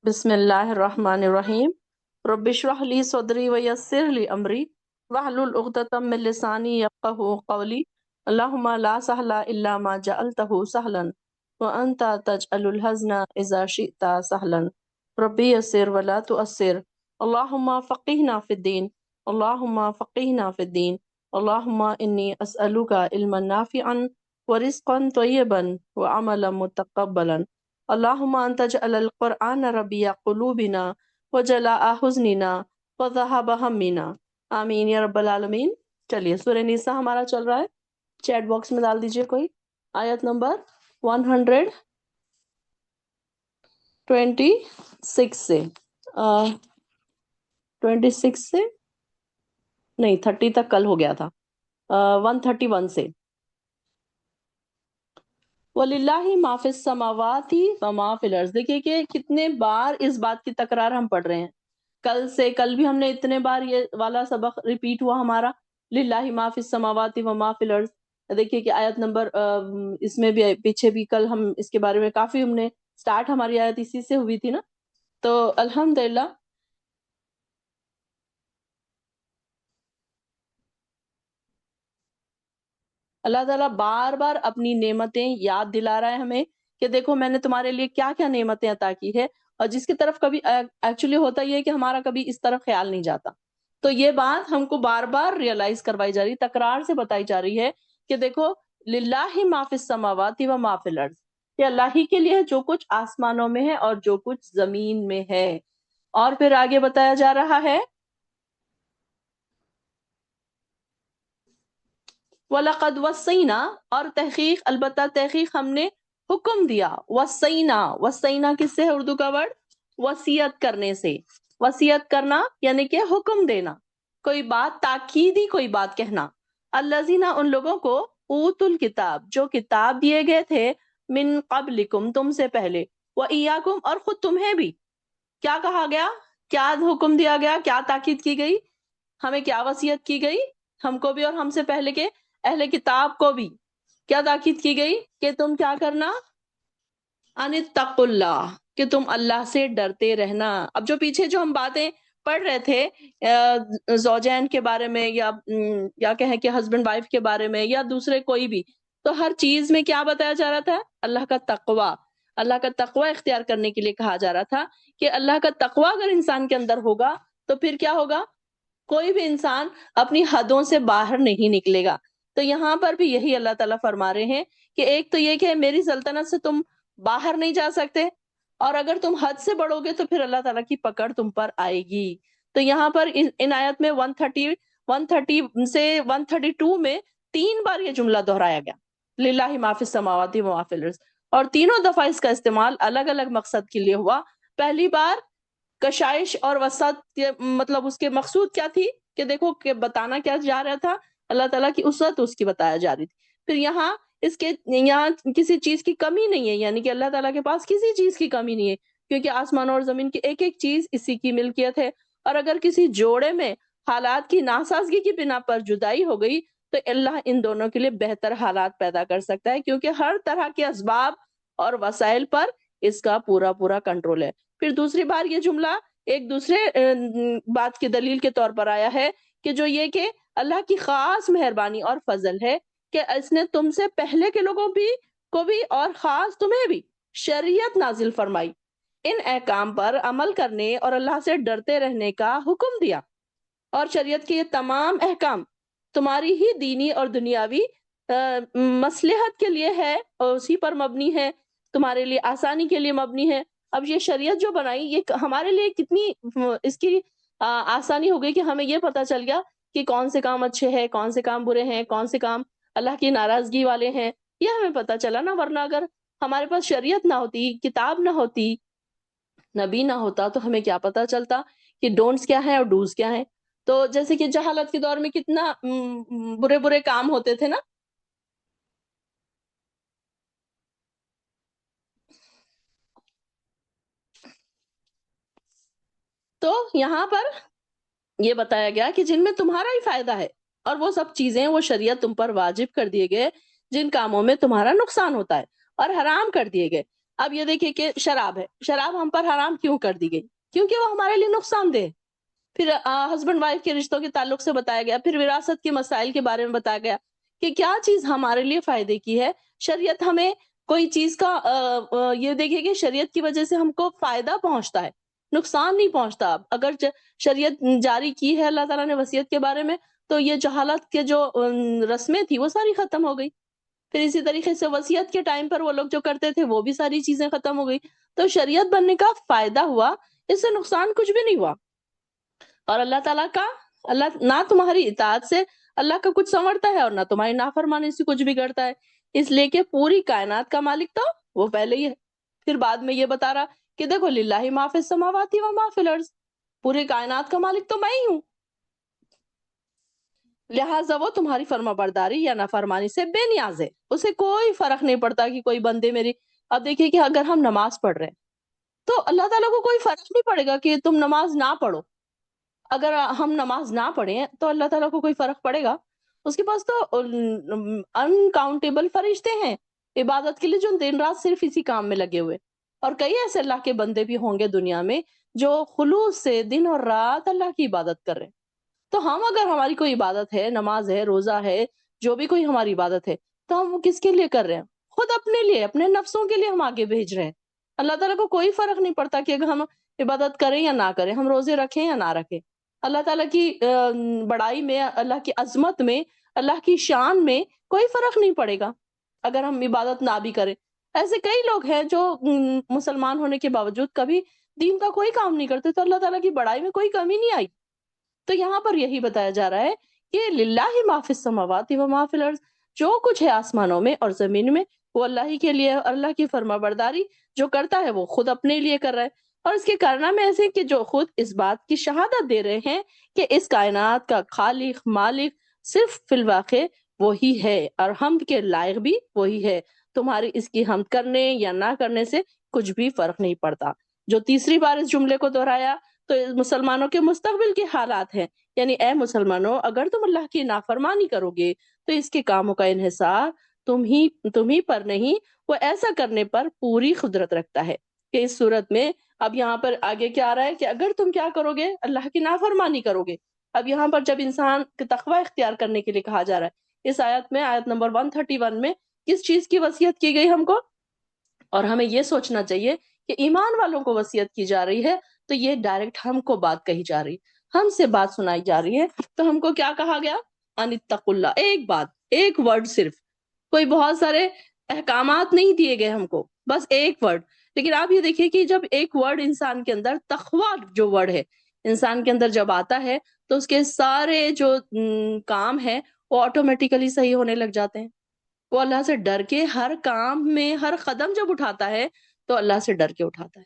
بسم اللہ الرحمن الرحیم رب اشرح لی صدری ویسر لی امری واحلل عقدۃ من لسانی یفقہوا قولی اللہم لا سہل الا ما جعلتہ سہلا وانت تجعل الحزن اذا شئت سہلا ربی یسر ولا تؤثر اللہم فقہنا فی الدین اللہم فقہنا فی الدین اللہم انی اسألک علما نافعا ورزقا طیبا وعملا متقبلا اللہم انت جعل القرآن ربیع قلوبنا وجلاء حزننا وذہاب ہمنا آمین یا رب العالمین۔ چلیے سورہ نساء ہمارا چل رہا ہے، چیٹ باکس میں ڈال دیجئے کوئی آیت نمبر 126 سے 26 سے نہیں 30 تک کل ہو گیا تھا، 131 سے وَلِلَّهِ مَا فِي السَّمَاوَاتِ وَمَا فِي الْأَرْضِ۔ دیکھیے کہ کتنے بار اس بات کی تکرار ہم پڑھ رہے ہیں، کل بھی ہم نے اتنے بار یہ والا سبق ریپیٹ ہوا ہمارا، لِلَّهِ مَا فِي السَّمَاوَاتِ وَمَا فِي الْأَرْضِ۔ دیکھیے کہ آیت نمبر اس میں بھی پیچھے بھی کل ہم اس کے بارے میں کافی ہم نے سٹارٹ ہماری آیت اسی سے ہوئی تھی نا، تو الحمدللہ اللہ تعالیٰ بار بار اپنی نعمتیں یاد دلا رہا ہے ہمیں کہ دیکھو میں نے تمہارے لیے کیا کیا نعمتیں عطا کی ہے، اور جس کی طرف کبھی ایکچولی ہوتا یہ ہے کہ ہمارا کبھی اس طرف خیال نہیں جاتا، تو یہ بات ہم کو بار بار ریئلائز کروائی جا رہی، تکرار سے بتائی جا رہی ہے کہ دیکھو للہ ما فی السماوات و ما فی الارض، کہ اللہ ہی کے لیے جو کچھ آسمانوں میں ہے اور جو کچھ زمین میں ہے۔ اور پھر آگے بتایا جا رہا ہے وَلَقَدْ وَصَّيْنَا، اور تحقیق البتہ تحقیق ہم نے حکم دیا، وصینا، وصینا کس سے ہے اردو کا ورڈ؟ وصیت کرنے سے، وصیت کرنا یعنی کہ حکم دینا، کوئی بات تاکیدی کوئی بات کہنا، الذین ان لوگوں کو اوت الکتاب جو کتاب دیے گئے تھے، من قبلکم تم سے پہلے، وَإِيَّاكُمْ اور خود تمہیں بھی، کیا کہا گیا، کیا حکم دیا گیا، کیا تاکید کی گئی، ہمیں کیا وصیت کی گئی، ہم کو بھی اور ہم سے پہلے کے اہل کتاب کو بھی کیا تاکید کی گئی کہ تم کیا کرنا، ان اتقوا اللہ، کہ تم اللہ سے ڈرتے رہنا۔ اب جو پیچھے جو ہم باتیں پڑھ رہے تھے زوجین کے بارے میں یا کہیں کہ ہسبینڈ وائف کے بارے میں یا دوسرے کوئی بھی، تو ہر چیز میں کیا بتایا جا رہا تھا، اللہ کا تقوی، اللہ کا تقوی اختیار کرنے کے لیے کہا جا رہا تھا کہ اللہ کا تقوی اگر انسان کے اندر ہوگا تو پھر کیا ہوگا، کوئی بھی انسان اپنی حدوں سے باہر نہیں نکلے گا۔ تو یہاں پر بھی یہی اللہ تعالیٰ فرما رہے ہیں کہ ایک تو یہ کہ میری سلطنت سے تم باہر نہیں جا سکتے، اور اگر تم حد سے بڑھو گے تو پھر اللہ تعالیٰ کی پکڑ تم پر آئے گی۔ تو یہاں پر ان آیت میں 130 سے 132 میں 3 بار یہ جملہ دہرایا گیا، للہ ما فی السماوات و ما فی الارض، اور تینوں دفعہ اس کا استعمال الگ الگ مقصد کے لیے ہوا۔ پہلی بار کشائش اور وسعت، مطلب اس کے مقصود کیا تھی کہ دیکھو کہ بتانا کیا جا رہا تھا، اللہ تعالیٰ کی وسعت اس کی بتایا جا رہی تھی۔ پھر یہاں کسی چیز کی کمی نہیں ہے، یعنی کہ اللہ تعالیٰ کے پاس کسی چیز کی کمی نہیں ہے، کیونکہ آسمان اور زمین کی ایک ایک چیز اسی کی ملکیت ہے، اور اگر کسی جوڑے میں حالات کی ناسازگی کی بنا پر جدائی ہو گئی تو اللہ ان دونوں کے لیے بہتر حالات پیدا کر سکتا ہے، کیونکہ ہر طرح کے اسباب اور وسائل پر اس کا پورا پورا کنٹرول ہے۔ پھر دوسری بار یہ جملہ ایک دوسرے بات کی دلیل کے طور پر آیا ہے کہ جو یہ کہ اللہ کی خاص مہربانی اور فضل ہے کہ اس نے تم سے پہلے کے لوگوں کو بھی اور خاص تمہیں بھی شریعت نازل فرمائی، ان احکام پر عمل کرنے اور اللہ سے ڈرتے رہنے کا حکم دیا، اور شریعت کے یہ تمام احکام تمہاری ہی دینی اور دنیاوی مصلحت کے لیے ہے اور اسی پر مبنی ہے، تمہارے لیے آسانی کے لیے مبنی ہے۔ اب یہ شریعت جو بنائی یہ ہمارے لیے کتنی اس کی آسانی ہو گئی کہ ہمیں یہ پتہ چل گیا کہ کون سے کام اچھے ہیں، کون سے کام برے ہیں، کون سے کام اللہ کی ناراضگی والے ہیں، یہ ہمیں پتہ چلا نا، ورنہ اگر ہمارے پاس شریعت نہ ہوتی، کتاب نہ ہوتی، نبی نہ ہوتا تو ہمیں کیا پتہ چلتا کہ ڈونٹس کیا ہیں اور ڈوز کیا ہیں۔ تو جیسے کہ جہالت کے دور میں کتنا برے برے کام ہوتے تھے نا، تو یہاں پر یہ بتایا گیا کہ جن میں تمہارا ہی فائدہ ہے، اور وہ سب چیزیں وہ شریعت تم پر واجب کر دیے گئے جن کاموں میں تمہارا نقصان ہوتا ہے اور حرام کر دیے گئے۔ اب یہ دیکھیے کہ شراب ہے، شراب ہم پر حرام کیوں کر دی گئی؟ کیونکہ وہ ہمارے لیے نقصان دہ ہے۔ پھر ہسبینڈ وائف کے رشتوں کے تعلق سے بتایا گیا، پھر وراثت کے مسائل کے بارے میں بتایا گیا کہ کیا چیز ہمارے لیے فائدے کی ہے۔ شریعت ہمیں کوئی چیز کا یہ دیکھیے کہ شریعت کی وجہ سے ہم کو فائدہ پہنچتا ہے، نقصان نہیں پہنچتا۔ اگر شریعت جاری کی ہے اللہ تعالیٰ نے وصیت کے بارے میں، تو یہ جہالت کے جو رسمیں تھی وہ ساری ختم ہو گئی۔ پھر اسی طریقے سے وصیت کے ٹائم پر وہ لوگ جو کرتے تھے وہ بھی ساری چیزیں ختم ہو گئی۔ تو شریعت بننے کا فائدہ ہوا، اس سے نقصان کچھ بھی نہیں ہوا۔ اور اللہ تعالیٰ کا، اللہ نہ تمہاری اطاعت سے اللہ کا کچھ سنورتا ہے اور نہ تمہاری نافرمانی سے کچھ بگڑتا ہے، اس لیے کہ پوری کائنات کا مالک تو وہ پہلے ہی ہے۔ پھر بعد میں یہ بتا رہا کہ دیکھو للہ ما فی السماوات و ما فی الارض، پوری کائنات کا مالک تو میں ہی ہوں، لہٰذا وہ تمہاری فرما برداری یا نافرمانی سے بے نیاز ہے، اسے کوئی فرق نہیں پڑتا کہ کوئی بندے میری۔ اب دیکھیے کہ اگر ہم نماز پڑھ رہے ہیں تو اللہ تعالیٰ کو کوئی فرق نہیں پڑے گا کہ تم نماز نہ پڑھو۔ اگر ہم نماز نہ پڑھیں تو اللہ تعالیٰ کو کوئی فرق پڑے گا؟ اس کے پاس تو انکاؤنٹیبل فرشتے ہیں عبادت کے لیے، جو دن رات صرف اسی کام میں لگے ہوئے۔ اور کئی ایسے اللہ کے بندے بھی ہوں گے دنیا میں جو خلوص سے دن اور رات اللہ کی عبادت کر رہے ہیں۔ تو ہم اگر ہماری کوئی عبادت ہے، نماز ہے، روزہ ہے، جو بھی کوئی ہماری عبادت ہے، تو ہم وہ کس کے لیے کر رہے ہیں؟ خود اپنے لیے، اپنے نفسوں کے لیے ہم آگے بھیج رہے ہیں۔ اللہ تعالیٰ کو کوئی فرق نہیں پڑتا کہ اگر ہم عبادت کریں یا نہ کریں، ہم روزے رکھیں یا نہ رکھیں۔ اللہ تعالیٰ کی بڑائی میں، اللہ کی عظمت میں، اللہ کی شان میں کوئی فرق نہیں پڑے گا اگر ہم عبادت نہ بھی کریں۔ ایسے کئی لوگ ہیں جو مسلمان ہونے کے باوجود کبھی دین کا کوئی کام نہیں کرتے، تو اللہ تعالیٰ کی بڑائی میں کوئی کمی نہیں آئی۔ تو یہاں پر یہی بتایا جا رہا ہے کہ للہ ما فی السماوات و ما فی الارض، جو کچھ ہے آسمانوں میں اور زمین میں وہ اللہ ہی کے لیے، اور اللہ کی فرما برداری جو کرتا ہے وہ خود اپنے لیے کر رہا ہے۔ اور اس کے کارنامے ایسے کہ جو خود اس بات کی شہادت دے رہے ہیں کہ اس کائنات کا خالق مالک صرف فی الواقع وہی ہے، اور حمد کے لائق بھی وہی ہے۔ تمہاری اس کی حمد کرنے یا نہ کرنے سے کچھ بھی فرق نہیں پڑتا۔ جو تیسری بار اس جملے کو دہرایا تو مسلمانوں کے مستقبل کے حالات ہیں، یعنی اے مسلمانوں، اگر تم اللہ کی نافرمانی کرو گے تو اس کے کاموں کا انحصار تم ہی پر نہیں، وہ ایسا کرنے پر پوری قدرت رکھتا ہے۔ کہ اس صورت میں اب یہاں پر آگے کیا آ رہا ہے کہ اگر تم کیا کرو گے، اللہ کی نافرمانی کرو گے۔ اب یہاں پر جب انسان تقوی اختیار کرنے کے لیے کہا جا رہا ہے، اس آیت میں، آیت نمبر 131 میں کس چیز کی وصیت کی گئی ہم کو؟ اور ہمیں یہ سوچنا چاہیے کہ ایمان والوں کو وصیت کی جا رہی ہے تو یہ ڈائریکٹ ہم کو بات کہی جا رہی، ہم سے بات سنائی جا رہی ہے۔ تو ہم کو کیا کہا گیا؟ ان اتقوا اللہ، ایک بات، ایک ورڈ صرف، کوئی بہت سارے احکامات نہیں دیے گئے ہم کو، بس ایک ورڈ۔ لیکن آپ یہ دیکھیے کہ جب ایک ورڈ انسان کے اندر، تقویٰ جو ورڈ ہے انسان کے اندر جب آتا ہے تو اس کے سارے جو کام ہیں وہ آٹومیٹیکلی صحیح ہونے لگ جاتے ہیں۔ وہ اللہ سے ڈر کے ہر کام میں، ہر قدم جب اٹھاتا ہے تو اللہ سے ڈر کے اٹھاتا ہے۔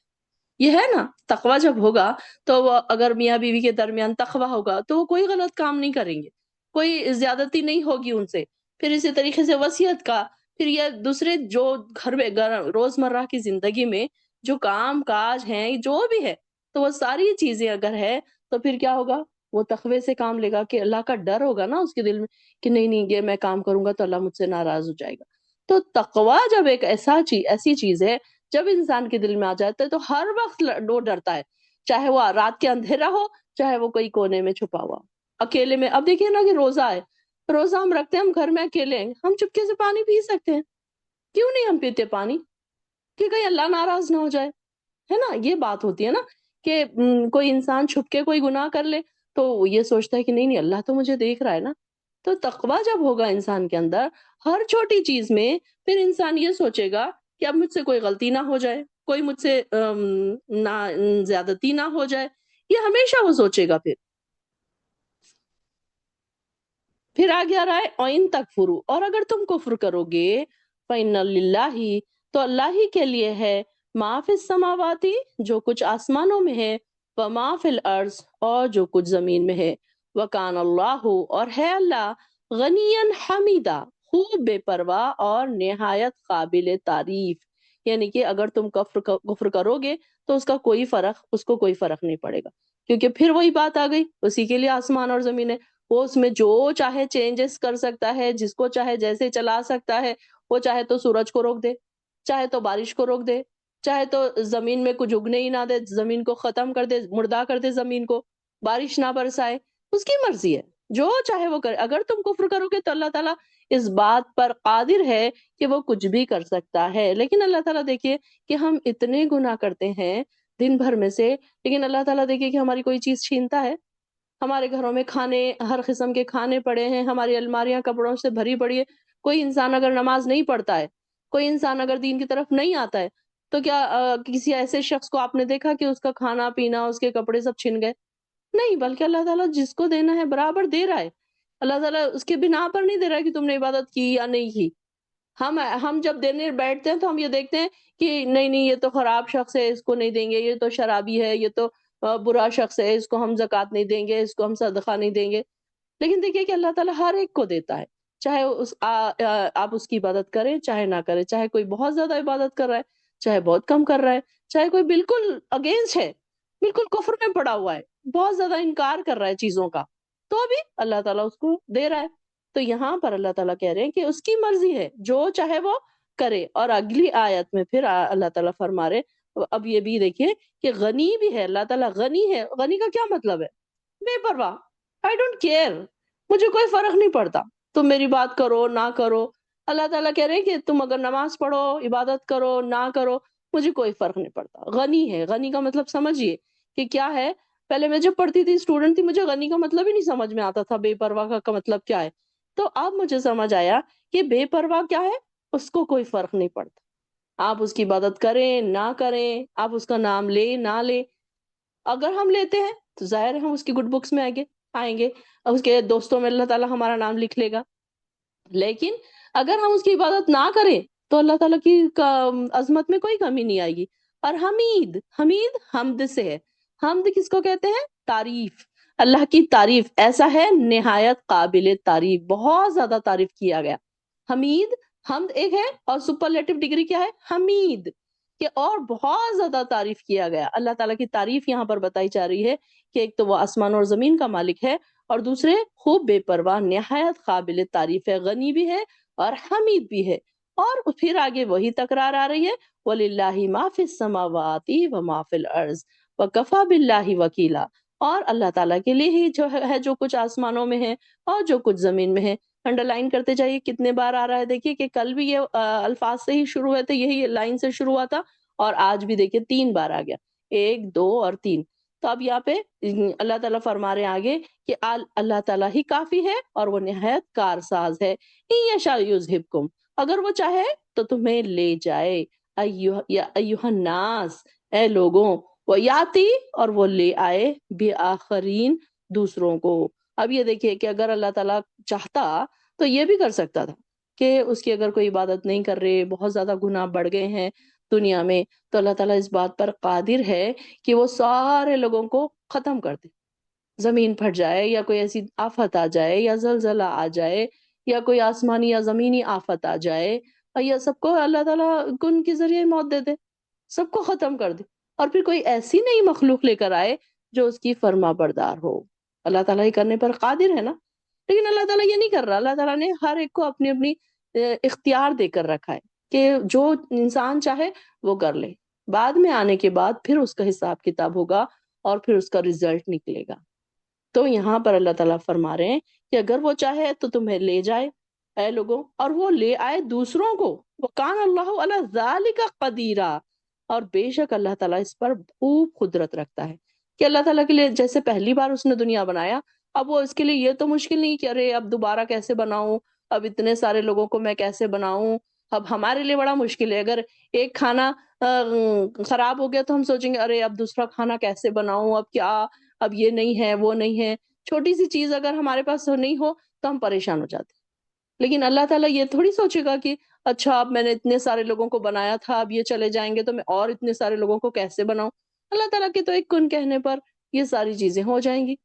یہ ہے نا، تقویٰ جب ہوگا تو وہ، اگر میاں بیوی کے درمیان تقویٰ ہوگا تو وہ کوئی غلط کام نہیں کریں گے، کوئی زیادتی نہیں ہوگی ان سے۔ پھر اسی طریقے سے وصیت کا، پھر یہ دوسرے جو گھر میں روزمرہ کی زندگی میں جو کام کاج ہیں جو بھی ہے، تو وہ ساری چیزیں اگر ہے تو پھر کیا ہوگا؟ وہ تقوی سے کام لے گا کہ اللہ کا ڈر ہوگا نا اس کے دل میں کہ نہیں نہیں، یہ میں کام کروں گا تو اللہ مجھ سے ناراض ہو جائے گا۔ تو تقویٰ جب ایک ایسی چیز ہے، جب انسان کے دل میں آ جاتا ہے تو ہر وقت وہ ڈرتا ہے، چاہے وہ رات کے اندھیرا ہو، چاہے وہ کوئی کونے میں چھپا ہوا اکیلے میں۔ اب دیکھیے نا کہ روزہ ہے، روزہ ہم رکھتے ہیں، ہم گھر میں اکیلے ہیں، ہم چپکے سے پانی پی سکتے ہیں، کیوں نہیں ہم پیتے پانی؟ کہ کہیں اللہ ناراض نہ ہو جائے، ہے نا؟ یہ بات ہوتی ہے نا کہ کوئی انسان چھپ کے کوئی گناہ کر لے تو وہ یہ سوچتا ہے کہ نہیں نہیں، اللہ تو مجھے دیکھ رہا ہے نا۔ تو تقویٰ جب ہوگا انسان کے اندر، ہر چھوٹی چیز میں پھر انسان یہ سوچے گا کہ اب مجھ سے کوئی غلطی نہ ہو جائے، کوئی مجھ سے زیادتی نہ ہو جائے، یہ ہمیشہ وہ سوچے گا۔ پھر آگے آ رہا ہے وَإِن تَكْفُرُوا، اور اگر تم کفر کرو گے، فَإِنَّ لِلَّهِ، تو اللہ ہی کے لیے ہے، مَا فِي السَّمَاوَاتِ، جو کچھ آسمانوں میں ہے، وَمَا فِي الْأَرْضِ، اور جو کچھ زمین میں ہے، وَكَانَ اللَّهُ، اور ہے اللہ، غنیًا حمیدہ، خوب بے پرواہ اور نہایت قابل تعریف۔ یعنی کہ اگر تم کفر کرو گے تو اس کو کوئی فرق نہیں پڑے گا، کیونکہ پھر وہی بات آ گئی، اسی کے لیے آسمان اور زمین ہے، وہ اس میں جو چاہے چینجز کر سکتا ہے، جس کو چاہے جیسے چلا سکتا ہے۔ وہ چاہے تو سورج کو روک دے، چاہے تو بارش کو روک دے، چاہے تو زمین میں کچھ اگنے ہی نہ دے، زمین کو ختم کر دے، مردہ کر دے زمین کو، بارش نہ برسائے، اس کی مرضی ہے، جو چاہے وہ کرے۔ اگر تم کفر کرو گے تو اللہ تعالیٰ اس بات پر قادر ہے کہ وہ کچھ بھی کر سکتا ہے۔ لیکن اللہ تعالیٰ دیکھیے کہ ہم اتنے گناہ کرتے ہیں دن بھر میں سے، لیکن اللہ تعالیٰ دیکھیے کہ ہماری کوئی چیز چھینتا ہے؟ ہمارے گھروں میں کھانے، ہر قسم کے کھانے پڑے ہیں، ہماری الماریاں کپڑوں سے بھری پڑی ہے۔ کوئی انسان اگر نماز نہیں پڑھتا ہے، کوئی انسان اگر دین کی طرف نہیں آتا ہے، تو کیا کسی ایسے شخص کو آپ نے دیکھا کہ اس کا کھانا پینا، اس کے کپڑے سب چھن گئے؟ نہیں، بلکہ اللہ تعالیٰ جس کو دینا ہے برابر دے رہا ہے۔ اللہ تعالیٰ اس کے بنا پر نہیں دے رہا ہے کہ تم نے عبادت کی یا نہیں کی۔ ہم جب دینے بیٹھتے ہیں تو ہم یہ دیکھتے ہیں کہ نہیں نہیں، یہ تو خراب شخص ہے، اس کو نہیں دیں گے، یہ تو شرابی ہے، یہ تو برا شخص ہے، اس کو ہم زکوٰۃ نہیں دیں گے، اس کو ہم صدقہ نہیں دیں گے۔ لیکن دیکھیے کہ اللہ تعالیٰ ہر ایک کو دیتا ہے، چاہے آپ اس کی عبادت کریں چاہے نہ کریں، چاہے کوئی بہت زیادہ عبادت کر رہا ہے، چاہے بہت کم کر رہا ہے، چاہے کوئی بالکل اگینسٹ ہے، بالکل کفر میں پڑا ہوا ہے، بہت زیادہ انکار کر رہا ہے چیزوں کا، تو بھی اللہ تعالیٰ اس کو دے رہا ہے۔ تو یہاں پر اللہ تعالیٰ کہہ رہے ہیں کہ اس کی مرضی ہے، جو چاہے وہ کرے۔ اور اگلی آیت میں پھر اللہ تعالیٰ فرما رہے، اب یہ بھی دیکھیے کہ غنی بھی ہے، اللہ تعالیٰ غنی ہے۔ غنی کا کیا مطلب ہے؟ بے پرواہ، آئی ڈونٹ کیئر، مجھے کوئی فرق نہیں پڑتا، تم میری بات کرو نہ کرو۔ اللہ تعالیٰ کہہ رہے ہیں کہ تم اگر نماز پڑھو، عبادت کرو نہ کرو، مجھے کوئی فرق نہیں پڑتا۔ غنی ہے، غنی کا مطلب سمجھیے کہ کیا ہے۔ پہلے میں جب پڑھتی تھی، اسٹوڈنٹ تھی، مجھے غنی کا مطلب ہی نہیں سمجھ میں آتا تھا، بے پرواہ کا مطلب کیا ہے۔ تو اب مجھے سمجھ آیا کہ بے پرواہ کیا ہے، اس کو کوئی فرق نہیں پڑتا، آپ اس کی عبادت کریں نہ کریں، آپ اس کا نام لیں نہ لیں۔ اگر ہم لیتے ہیں تو ظاہر ہے ہم اس کی گڈ بکس میں آئیں گے، اور اس کے دوستوں میں اللہ تعالیٰ ہمارا نام لکھ لے گا۔ لیکن اگر ہم اس کی عبادت نہ کریں تو اللہ تعالیٰ کی عظمت میں کوئی کمی نہیں آئے گی۔ اور حمید حمد سے ہے۔ حمد کس کو کہتے ہیں؟ تعریف، اللہ کی تعریف، ایسا ہے نہایت قابل تعریف، بہت زیادہ تعریف کیا گیا۔ حمید، حمد ایک ہے، اور سپرلیٹو ڈگری کیا ہے؟ حمید، کہ اور بہت زیادہ تعریف کیا گیا۔ اللہ تعالیٰ کی تعریف یہاں پر بتائی جا رہی ہے کہ ایک تو وہ آسمان اور زمین کا مالک ہے، اور دوسرے خوب بے پرواہ، نہایت قابل تعریف ہے، غنی بھی ہے اور حمید بھی ہے۔ اور پھر آگے وہی تکرار آ رہی ہے، وَلِلَّهِ مَا فِي السَّمَاوَاتِ وَمَا فِي الْأَرْضِ وَكَفَى بِاللَّهِ وَكِيلًا۔ اور اللہ تعالیٰ کے لیے ہی جو کچھ آسمانوں میں ہے اور جو کچھ زمین میں ہے۔ انڈر لائن کرتے جائیے کتنے بار آ رہا ہے، دیکھیے کہ کل بھی یہ الفاظ سے ہی شروع ہوئے تھے، یہی لائن سے شروع ہوا تھا، اور آج بھی دیکھیے 3 بار آ گیا، 1 2 اور 3۔ تو اب یہاں پہ اللہ تعالیٰ فرما رہے ہیں آگے کہ اللہ تعالیٰ ہی کافی ہے اور وہ نہایت کارساز ہے۔ ان یشاء یذہبکم، اگر وہ چاہے تو تمہیں لے جائے، یا ایھا الناس، اے لوگوں، ویاتی، اور وہ لے آئے، بآخرین، دوسروں کو۔ اب یہ دیکھیے کہ اگر اللہ تعالیٰ چاہتا تو یہ بھی کر سکتا تھا کہ اس کی اگر کوئی عبادت نہیں کر رہے، بہت زیادہ گناہ بڑھ گئے ہیں دنیا میں، تو اللہ تعالیٰ اس بات پر قادر ہے کہ وہ سارے لوگوں کو ختم کر دے، زمین پھٹ جائے، یا کوئی ایسی آفت آ جائے، یا زلزلہ آ جائے، یا کوئی آسمانی یا زمینی آفت آ جائے، اور یہ سب کو اللہ تعالیٰ ان کے ذریعے موت دے دے، سب کو ختم کر دے، اور پھر کوئی ایسی نئی مخلوق لے کر آئے جو اس کی فرما بردار ہو۔ اللہ تعالیٰ یہ کرنے پر قادر ہے نا۔ لیکن اللہ تعالیٰ یہ نہیں کر رہا، اللہ تعالیٰ نے ہر ایک کو اپنی اپنی اختیار دے کر رکھا ہے کہ جو انسان چاہے وہ کر لے، بعد میں آنے کے بعد پھر اس کا حساب کتاب ہوگا اور پھر اس کا رزلٹ نکلے گا۔ تو یہاں پر اللہ تعالیٰ فرما رہے ہیں کہ اگر وہ چاہے تو تمہیں لے جائے، اے لوگوں، اور وہ لے آئے دوسروں کو۔ وَكَانَ اللَّهُ عَلَى ذَلِكَ قَدِيرًا، اور بے شک اللہ تعالیٰ اس پر خوب قدرت رکھتا ہے کہ اللہ تعالیٰ کے لیے جیسے پہلی بار اس نے دنیا بنایا، اب وہ اس کے لیے یہ تو مشکل نہیں کہ ارے اب دوبارہ کیسے بناؤں، اب اتنے سارے لوگوں کو میں کیسے بناؤں۔ اب ہمارے لیے بڑا مشکل ہے، اگر ایک کھانا خراب ہو گیا تو ہم سوچیں گے ارے اب دوسرا کھانا کیسے بناؤں، اب کیا، اب یہ نہیں ہے وہ نہیں ہے۔ چھوٹی سی چیز اگر ہمارے پاس نہیں ہو تو ہم پریشان ہو جاتے ہیں۔ لیکن اللہ تعالیٰ یہ تھوڑی سوچے گا کہ اچھا اب میں نے اتنے سارے لوگوں کو بنایا تھا، اب یہ چلے جائیں گے تو میں اور اتنے سارے لوگوں کو کیسے بناؤں۔ اللہ تعالیٰ کے تو ایک کن کہنے پر یہ ساری چیزیں ہو جائیں گی۔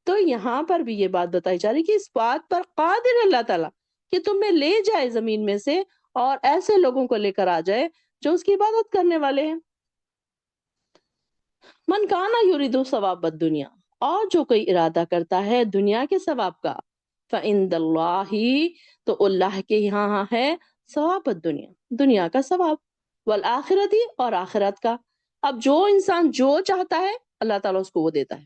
تو یہاں پر بھی یہ بات بتائی جا رہی کہ اس بات پر قادر ہے اللہ تعالیٰ کہ تمہیں لے جائے زمین میں سے اور ایسے لوگوں کو لے کر آ جائے جو اس کی عبادت کرنے والے ہیں۔ من کانا یریدو ثواب الدنیا، اور جو کوئی ارادہ کرتا ہے دنیا کے ثواب کا، فعند اللہ، تو اللہ کے یہاں ہے ثواب الدنیا، دنیا کا ثواب۔ والآخرتی اور آخرت کا. اب جو انسان جو چاہتا ہے اللہ تعالیٰ اس کو وہ دیتا ہے.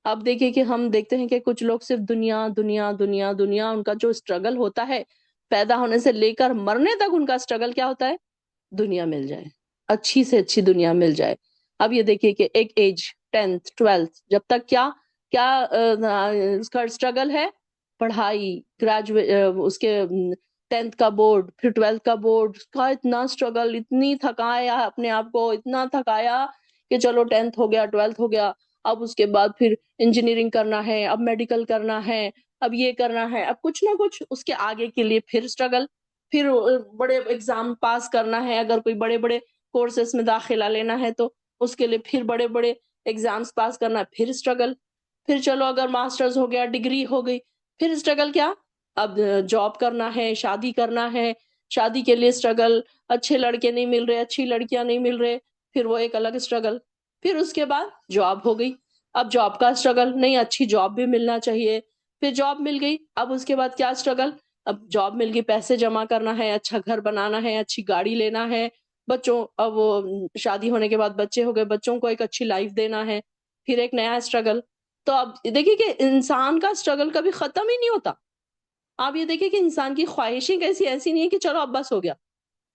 اب دیکھیے کہ ہم دیکھتے ہیں کہ کچھ لوگ صرف دنیا دنیا دنیا دنیا، ان کا جو اسٹرگل ہوتا ہے پیدا ہونے سے لے کر مرنے تک، ان کا اسٹرگل کیا ہوتا ہے؟ دنیا مل جائے، اچھی سے اچھی دنیا مل جائے. اب یہ دیکھیے کہ ایک ایج 10th 12th جب تک کیا کیا اس کا اسٹرگل ہے؟ پڑھائی، گریجویٹ، اس کے 10th کا بورڈ، پھر 12th کا بورڈ، اس کا اتنا اسٹرگل، اتنی تھکایا اپنے آپ کو، اتنا تھکایا کہ چلو 10th ہو گیا، 12th ہو گیا، اب اس کے بعد پھر انجینئرنگ کرنا ہے، اب میڈیکل کرنا ہے، اب یہ کرنا ہے، اب کچھ نہ کچھ اس کے آگے کے لیے پھر اسٹرگل، پھر بڑے ایگزام پاس کرنا ہے، اگر کوئی بڑے بڑے کورسز میں داخلہ لینا ہے تو اس کے لیے پھر بڑے بڑے ایگزامز پاس کرنا ہے، پھر اسٹرگل، پھر چلو اگر ماسٹرز ہو گیا، ڈگری ہو گئی، پھر اسٹرگل کیا؟ اب جاب کرنا ہے، شادی کرنا ہے، شادی کے لیے اسٹرگل، اچھے لڑکے نہیں مل رہے، اچھی لڑکیاں نہیں مل رہے، پھر وہ ایک الگ اسٹرگل، پھر اس کے بعد جاب ہو گئی، اب جاب کا اسٹرگل، نہیں اچھی جاب بھی ملنا چاہیے، پھر جاب مل گئی، اب اس کے بعد کیا اسٹرگل؟ اب جاب مل گئی، پیسے جمع کرنا ہے، اچھا گھر بنانا ہے، اچھی گاڑی لینا ہے، بچوں، اب وہ شادی ہونے کے بعد بچے ہو گئے، بچوں کو ایک اچھی لائف دینا ہے، پھر ایک نیا اسٹرگل. تو اب دیکھیے کہ انسان کا اسٹرگل کبھی ختم ہی نہیں ہوتا. آپ یہ دیکھیں کہ انسان کی خواہشیں کیسی ایسی نہیں ہے کہ چلو اب بس ہو گیا،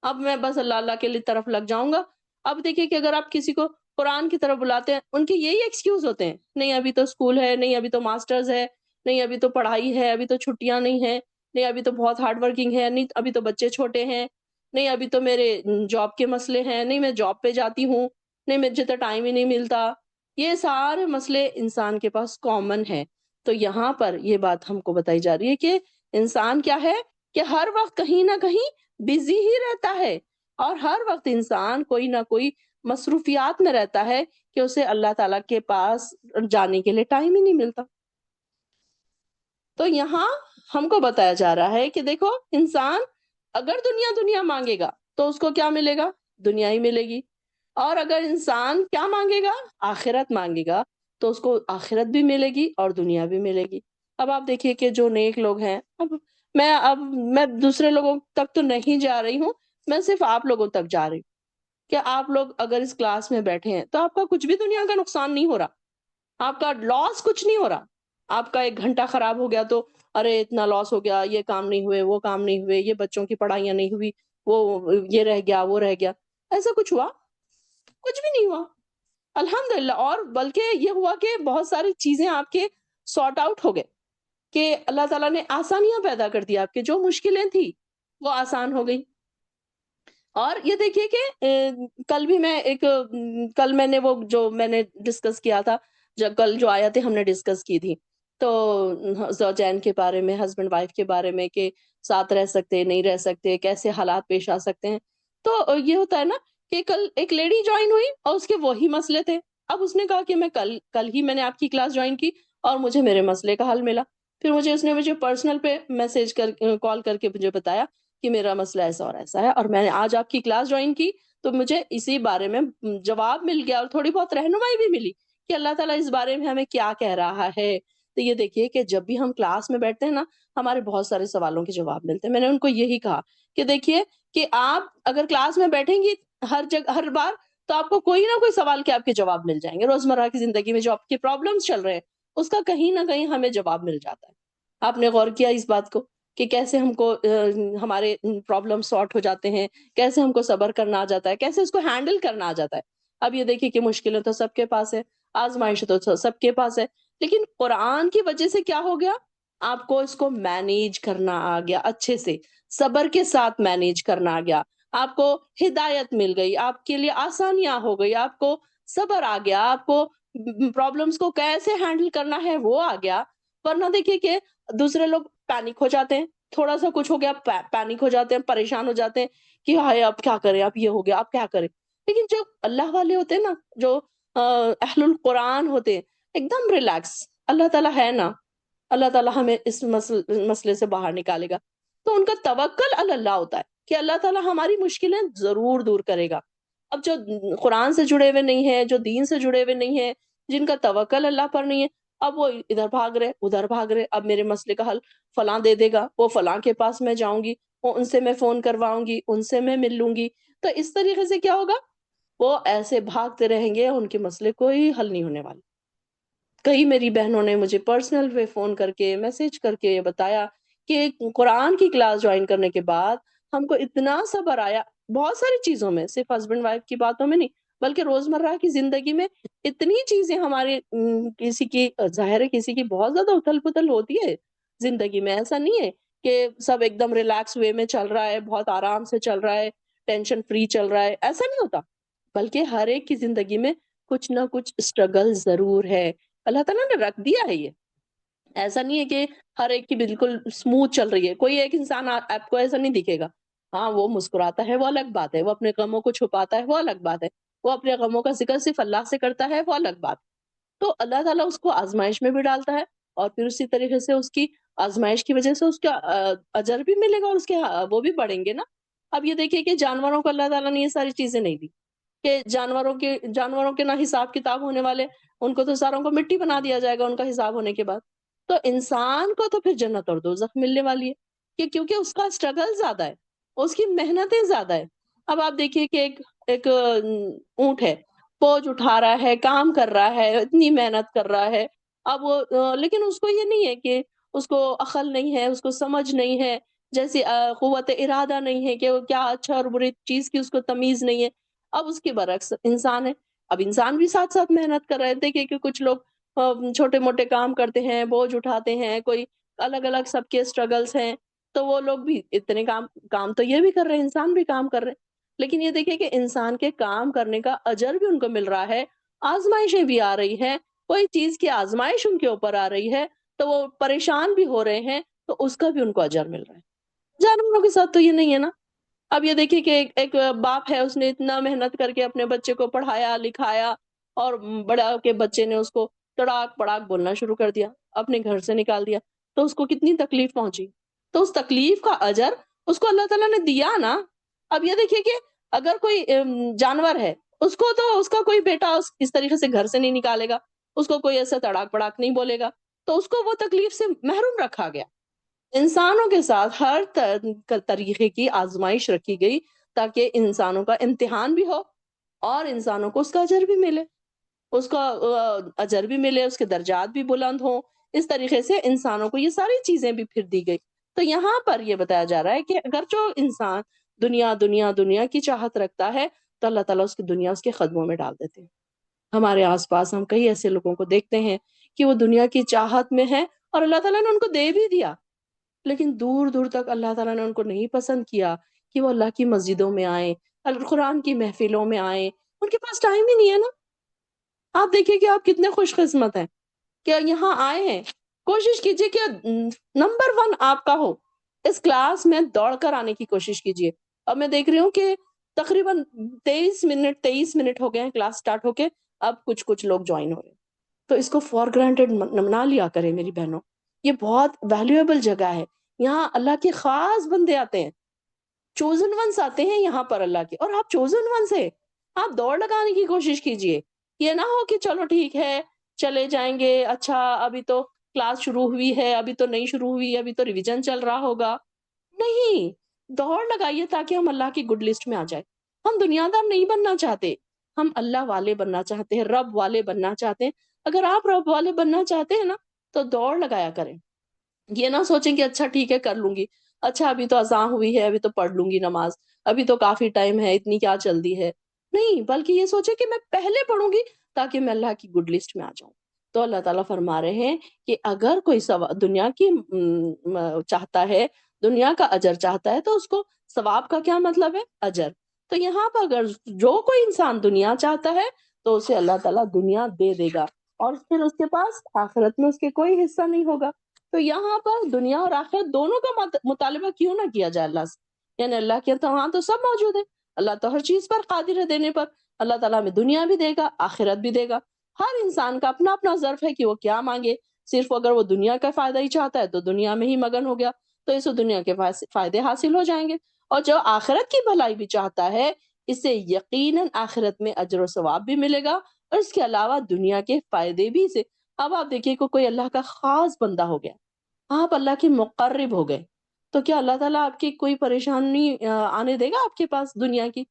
اب میں بس اللہ اللہ کے لیے طرف لگ جاؤں گا. اب دیکھیے کہ اگر آپ کسی کو قرآن کی طرف بلاتے ہیں، ان کے یہی ایکسکیوز ہوتے ہیں، نہیں ابھی تو اسکول ہے، نہیں ابھی تو ماسٹرز ہے، نہیں ابھی تو پڑھائی ہے، ابھی تو چھٹیاں نہیں ہیں، نہیں ابھی تو بہت ہارڈ ورکنگ ہے، نہیں ابھی تو بچے چھوٹے ہیں، نہیں ابھی تو میرے جاب کے مسئلے ہیں، نہیں میں جاب پہ جاتی ہوں، نہیں مجھے تو ٹائم ہی نہیں ملتا. یہ سارے مسئلے انسان کے پاس کامن ہے. تو یہاں پر یہ بات ہم کو بتائی جا رہی ہے کہ انسان کیا ہے کہ ہر وقت کہیں نہ کہیں بزی ہی رہتا ہے، اور ہر وقت انسان کوئی نہ کوئی مصروفیات میں رہتا ہے کہ اسے اللہ تعالیٰ کے پاس جانے کے لیے ٹائم ہی نہیں ملتا. تو یہاں ہم کو بتایا جا رہا ہے کہ دیکھو انسان اگر دنیا دنیا مانگے گا تو اس کو کیا ملے گا؟ دنیا ہی ملے گی. اور اگر انسان کیا مانگے گا؟ آخرت مانگے گا تو اس کو آخرت بھی ملے گی اور دنیا بھی ملے گی. اب آپ دیکھیے کہ جو نیک لوگ ہیں، اب میں دوسرے لوگوں تک تو نہیں جا رہی ہوں، میں صرف آپ لوگوں تک جا رہی ہوں کہ آپ لوگ اگر اس کلاس میں بیٹھے ہیں تو آپ کا کچھ بھی دنیا کا نقصان نہیں ہو رہا، آپ کا لاس کچھ نہیں ہو رہا. آپ کا 1 گھنٹہ خراب ہو گیا تو ارے اتنا لاس ہو گیا، یہ کام نہیں ہوئے، وہ کام نہیں ہوئے، یہ بچوں کی پڑھائیاں نہیں ہوئی، وہ یہ رہ گیا، وہ رہ گیا. ایسا کچھ ہوا؟ کچھ بھی نہیں ہوا الحمدللہ. اور بلکہ یہ ہوا کہ بہت ساری چیزیں آپ کے سارٹ آؤٹ ہو گئے، کہ اللہ تعالیٰ نے آسانیاں پیدا کر دی، آپ کے جو مشکلیں تھی وہ آسان ہو گئی. اور یہ دیکھیے کہ کل بھی میں کل میں نے وہ جو میں نے ڈسکس کیا تھا، جب کل جو آیتیں ہم نے ڈسکس کی تھی، تو زوجین کے بارے میں، ہسبینڈ وائف کے بارے میں، کہ ساتھ رہ سکتے نہیں رہ سکتے، کیسے حالات پیش آ سکتے ہیں. تو یہ ہوتا ہے نا کہ کل ایک لیڈی جوائن ہوئی اور اس کے وہی مسئلے تھے. اب اس نے کہا کہ میں کل ہی میں نے آپ کی کلاس جوائن کی اور مجھے میرے مسئلے کا حل ملا. پھر اس نے مجھے پرسنل پہ میسج کال کر کے مجھے بتایا کہ میرا مسئلہ ایسا اور ایسا ہے، اور میں نے آج آپ کی کلاس جوائن کی تو مجھے اسی بارے میں جواب مل گیا اور تھوڑی بہت رہنمائی بھی ملی کہ اللہ تعالیٰ اس بارے میں ہمیں کیا کہہ رہا ہے. تو یہ دیکھیے کہ جب بھی ہم کلاس میں بیٹھتے ہیں نا، ہمارے بہت سارے سوالوں کے جواب ملتے ہیں. میں نے ان کو یہی کہا کہ دیکھیے کہ آپ اگر کلاس میں بیٹھیں گی ہر بار، تو آپ کو کوئی نہ کوئی سوال کے آپ کے جواب مل جائیں گے. روزمرہ کی زندگی میں جو آپ کے پرابلمس چل رہے ہیں اس کا کہیں نہ کہیں ہمیں جواب مل جاتا ہے. آپ نے غور کیا اس بات کو کہ کیسے ہم کو ہمارے پرابلم سارٹ ہو جاتے ہیں، کیسے ہم کو صبر کرنا آ جاتا ہے، کیسے اس کو ہینڈل کرنا آ جاتا ہے. اب یہ دیکھیے کہ مشکلیں تو سب کے پاس ہے، آزمائش تو سب کے پاس ہے، لیکن قرآن کی وجہ سے کیا ہو گیا؟ آپ کو اس کو مینیج کرنا آ گیا، اچھے سے صبر کے ساتھ مینیج کرنا آ گیا. آپ کو ہدایت مل گئی، آپ کے لیے آسانیاں ہو گئی، آپ کو صبر آ گیا، آپ کو پرابلمس کو کیسے ہینڈل کرنا ہے وہ آ گیا. ورنہ دیکھیے کہ دوسرے لوگ پینک ہو جاتے ہیں، تھوڑا سا کچھ ہو گیا پینک ہو جاتے ہیں، پریشان ہو جاتے ہیں کہ ہائے اب کیا کریں، اب یہ ہو گیا اب کیا کریں. لیکن جو اللہ والے ہوتے ہیں نا، جو اہل القرآن ہوتے ہیں، ایک دم ریلیکس، اللہ تعالیٰ ہے نا، اللہ تعالیٰ ہمیں اس مسئلے سے باہر نکالے گا. تو ان کا توکل اللہ ہوتا ہے کہ اللہ تعالیٰ ہماری مشکلیں ضرور دور کرے گا. اب جو قرآن سے جڑے ہوئے نہیں ہیں، جو دین سے جڑے ہوئے نہیں ہیں، جن کا توکل اللہ پر نہیں ہے، اب وہ ادھر بھاگ رہے ادھر بھاگ رہے، اب میرے مسئلے کا حل فلاں دے دے گا، وہ فلاں کے پاس میں جاؤں گی. ان سے میں فون کرواؤں گی، ان سے میں مل لوں گی. تو اس طریقے سے کیا ہوگا، وہ ایسے بھاگتے رہیں گے، ان کے مسئلے کوئی حل نہیں ہونے والے. کئی میری بہنوں نے مجھے پرسنل پہ فون کر کے میسج کر کے یہ بتایا کہ قرآن کی کلاس جوائن کرنے کے بعد ہم کو اتنا صبر آیا، بہت ساری چیزوں میں، صرف ہسبینڈ وائف کی باتوں میں نہیں بلکہ روزمرہ کی زندگی میں اتنی چیزیں ہمارے کسی کی ظاہر ہے کسی کی بہت زیادہ اتھل پتھل ہوتی ہے زندگی میں. ایسا نہیں ہے کہ سب ایک دم ریلیکس وے میں چل رہا ہے، بہت آرام سے چل رہا ہے، ٹینشن فری چل رہا ہے، ایسا نہیں ہوتا. بلکہ ہر ایک کی زندگی میں کچھ نہ کچھ اسٹرگل ضرور ہے. اللہ تعالیٰ نے رکھ دیا ہے یہ، ایسا نہیں ہے کہ ہر ایک کی بالکل اسموتھ چل رہی ہے. کوئی ایک انسان آپ کو ایسا نہیں دکھے گا، ہاں وہ مسکراتا ہے وہ الگ بات ہے، وہ اپنے غموں کو چھپاتا ہے وہ الگ بات ہے، وہ اپنے غموں کا ذکر صرف اللہ سے کرتا ہے وہ الگ بات. تو اللہ تعالیٰ اس کو آزمائش میں بھی ڈالتا ہے، اور پھر اسی طریقے سے اس کی آزمائش کی وجہ سے اس کا اجر بھی ملے گا، اور اس کے وہ بھی بڑھیں گے نا. اب یہ دیکھیے کہ جانوروں کو اللہ تعالیٰ نے یہ ساری چیزیں نہیں دی کہ جانوروں کے نہ حساب کتاب ہونے والے، ان کو تو ساروں کو مٹی بنا دیا جائے گا ان کا حساب ہونے کے بعد. تو انسان کو تو پھر جنت اور دوزخ ملنے والی ہے کہ کیونکہ اس کا اسٹرگل زیادہ ہے، اس کی محنتیں زیادہ ہے. اب آپ دیکھیے کہ ایک اونٹ ہے، بوجھ اٹھا رہا ہے، کام کر رہا ہے، اتنی محنت کر رہا ہے. اب وہ لیکن اس کو یہ نہیں ہے کہ اس کو عقل نہیں ہے، اس کو سمجھ نہیں ہے، جیسی قوت ارادہ نہیں ہے کہ وہ کیا اچھا اور بری چیز کی اس کو تمیز نہیں ہے. اب اس کے برعکس انسان ہے، اب انسان بھی ساتھ ساتھ محنت کر رہے تھے کہ کچھ لوگ چھوٹے موٹے کام کرتے ہیں، بوجھ اٹھاتے ہیں، کوئی الگ الگ سب کے اسٹرگلس ہیں. تو وہ لوگ بھی اتنے کام تو یہ بھی کر رہے ہیں، انسان بھی کام کر رہے ہیں. لیکن یہ دیکھیں کہ انسان کے کام کرنے کا اجر بھی ان کو مل رہا ہے، آزمائشیں بھی آ رہی ہیں، کوئی چیز کی آزمائش ان کے اوپر آ رہی ہے تو وہ پریشان بھی ہو رہے ہیں، تو اس کا بھی ان کو اجر مل رہا ہے. جانوروں کے ساتھ تو یہ نہیں ہے نا. اب یہ دیکھیے کہ ایک باپ ہے، اس نے اتنا محنت کر کے اپنے بچے کو پڑھایا لکھایا، اور بڑا کے بچے نے اس کو تڑاک پڑاک بولنا شروع کر دیا، اپنے گھر سے نکال دیا، تو اس کو کتنی تکلیف پہنچی. تو اس تکلیف کا اجر اس کو اللہ تعالیٰ نے دیا نا. اب یہ دیکھیے کہ اگر کوئی جانور ہے، اس کو تو اس کا کوئی بیٹا اس طریقے سے گھر سے نہیں نکالے گا، اس کو کوئی ایسا تڑاک پڑاک نہیں بولے گا، تو اس کو وہ تکلیف سے محروم رکھا گیا. انسانوں کے ساتھ ہر طریقے کی آزمائش رکھی گئی تاکہ انسانوں کا امتحان بھی ہو اور انسانوں کو اس کا اجر بھی ملے، اس کا اجر بھی ملے، اس کے درجات بھی بلند ہوں. اس طریقے سے انسانوں کو یہ ساری چیزیں بھی پھر دی گئی. تو یہاں پر یہ بتایا جا رہا ہے کہ اگر جو انسان دنیا دنیا دنیا کی چاہت رکھتا ہے تو اللہ تعالیٰ اس کی دنیا اس کے قدموں میں ڈال دیتے ہیں. ہمارے آس پاس ہم کئی ایسے لوگوں کو دیکھتے ہیں کہ وہ دنیا کی چاہت میں ہیں اور اللہ تعالیٰ نے ان کو دے بھی دیا، لیکن دور دور تک اللہ تعالیٰ نے ان کو نہیں پسند کیا کہ وہ اللہ کی مسجدوں میں آئیں، قرآن کی محفلوں میں آئیں. ان کے پاس ٹائم ہی نہیں ہے نا. آپ دیکھیے کہ آپ کتنے خوش قسمت ہیں کہ یہاں آئے ہیں. کوشش کیجئے کہ نمبر 1 آپ کا ہو، اس کلاس میں دوڑ کر آنے کی کوشش کیجئے. اب میں دیکھ رہی ہوں کہ تقریباً 23 منٹ ہو گئے ہیں کلاس سٹارٹ ہو کے، اب کچھ لوگ جوائن ہو رہے ہیں. تو اس کو فار گرانٹیڈ نہ لیا کرے میری بہنوں، یہ بہت ویلیویبل جگہ ہے. یہاں اللہ کے خاص بندے آتے ہیں، چوزن ونس آتے ہیں یہاں پر اللہ کے، اور آپ چوزن ونس ہے. آپ دوڑ لگانے کی کوشش کیجئے. یہ نہ ہو کہ چلو ٹھیک ہے چلے جائیں گے، اچھا ابھی تو کلاس شروع ہوئی ہے، ابھی تو نہیں شروع ہوئی، ابھی تو ریویژن چل رہا ہوگا. نہیں، دوڑ لگائیے تاکہ ہم اللہ کی گڈ لسٹ میں آ جائے. ہم دنیا دار نہیں بننا چاہتے، ہم اللہ والے بننا چاہتے ہیں، رب والے بننا چاہتے ہیں. اگر آپ رب والے بننا چاہتے ہیں نا تو دوڑ لگایا کریں. یہ نہ سوچیں کہ اچھا ٹھیک ہے کر لوں گی، اچھا ابھی تو اذان ہوئی ہے، ابھی تو پڑھ لوں گی نماز، ابھی تو کافی ٹائم ہے، اتنی کیا جلدی ہے. نہیں، بلکہ یہ سوچیں کہ میں پہلے پڑھوں گی تاکہ میں اللہ کی گڈ لسٹ میں آ جاؤں. تو اللہ تعالیٰ فرما رہے ہیں کہ اگر کوئی دنیا کی چاہتا ہے، دنیا کا اجر چاہتا ہے، تو اس کو ثواب کا کیا مطلب ہے؟ اجر. تو یہاں پر اگر جو کوئی انسان دنیا چاہتا ہے تو اسے اللہ تعالیٰ دنیا دے دے گا، اور پھر اس کے پاس آخرت میں اس کے کوئی حصہ نہیں ہوگا. تو یہاں پر دنیا اور آخرت دونوں کا مطالبہ کیوں نہ کیا جائے اللہ سے؟ یعنی اللہ کے تو وہاں تو سب موجود ہے، اللہ تو ہر چیز پر قادر ہے دینے پر. اللہ تعالیٰ میں دنیا بھی دے گا، آخرت بھی دے گا. ہر انسان کا اپنا اپنا ظرف ہے کہ وہ کیا مانگے. صرف اگر وہ دنیا کا فائدہ ہی چاہتا ہے تو دنیا میں ہی مگن ہو گیا تو اسے دنیا کے فائدے حاصل ہو جائیں گے. اور جو آخرت کی بھلائی بھی چاہتا ہے، اسے یقیناً آخرت میں اجر و ثواب بھی ملے گا، اور اس کے علاوہ دنیا کے فائدے بھی سے. اب آپ دیکھیے کوئی اللہ کا خاص بندہ ہو گیا، آپ اللہ کے مقرب ہو گئے، تو کیا اللہ تعالیٰ آپ کی کوئی پریشانی آنے دے گا آپ کے پاس دنیا کی؟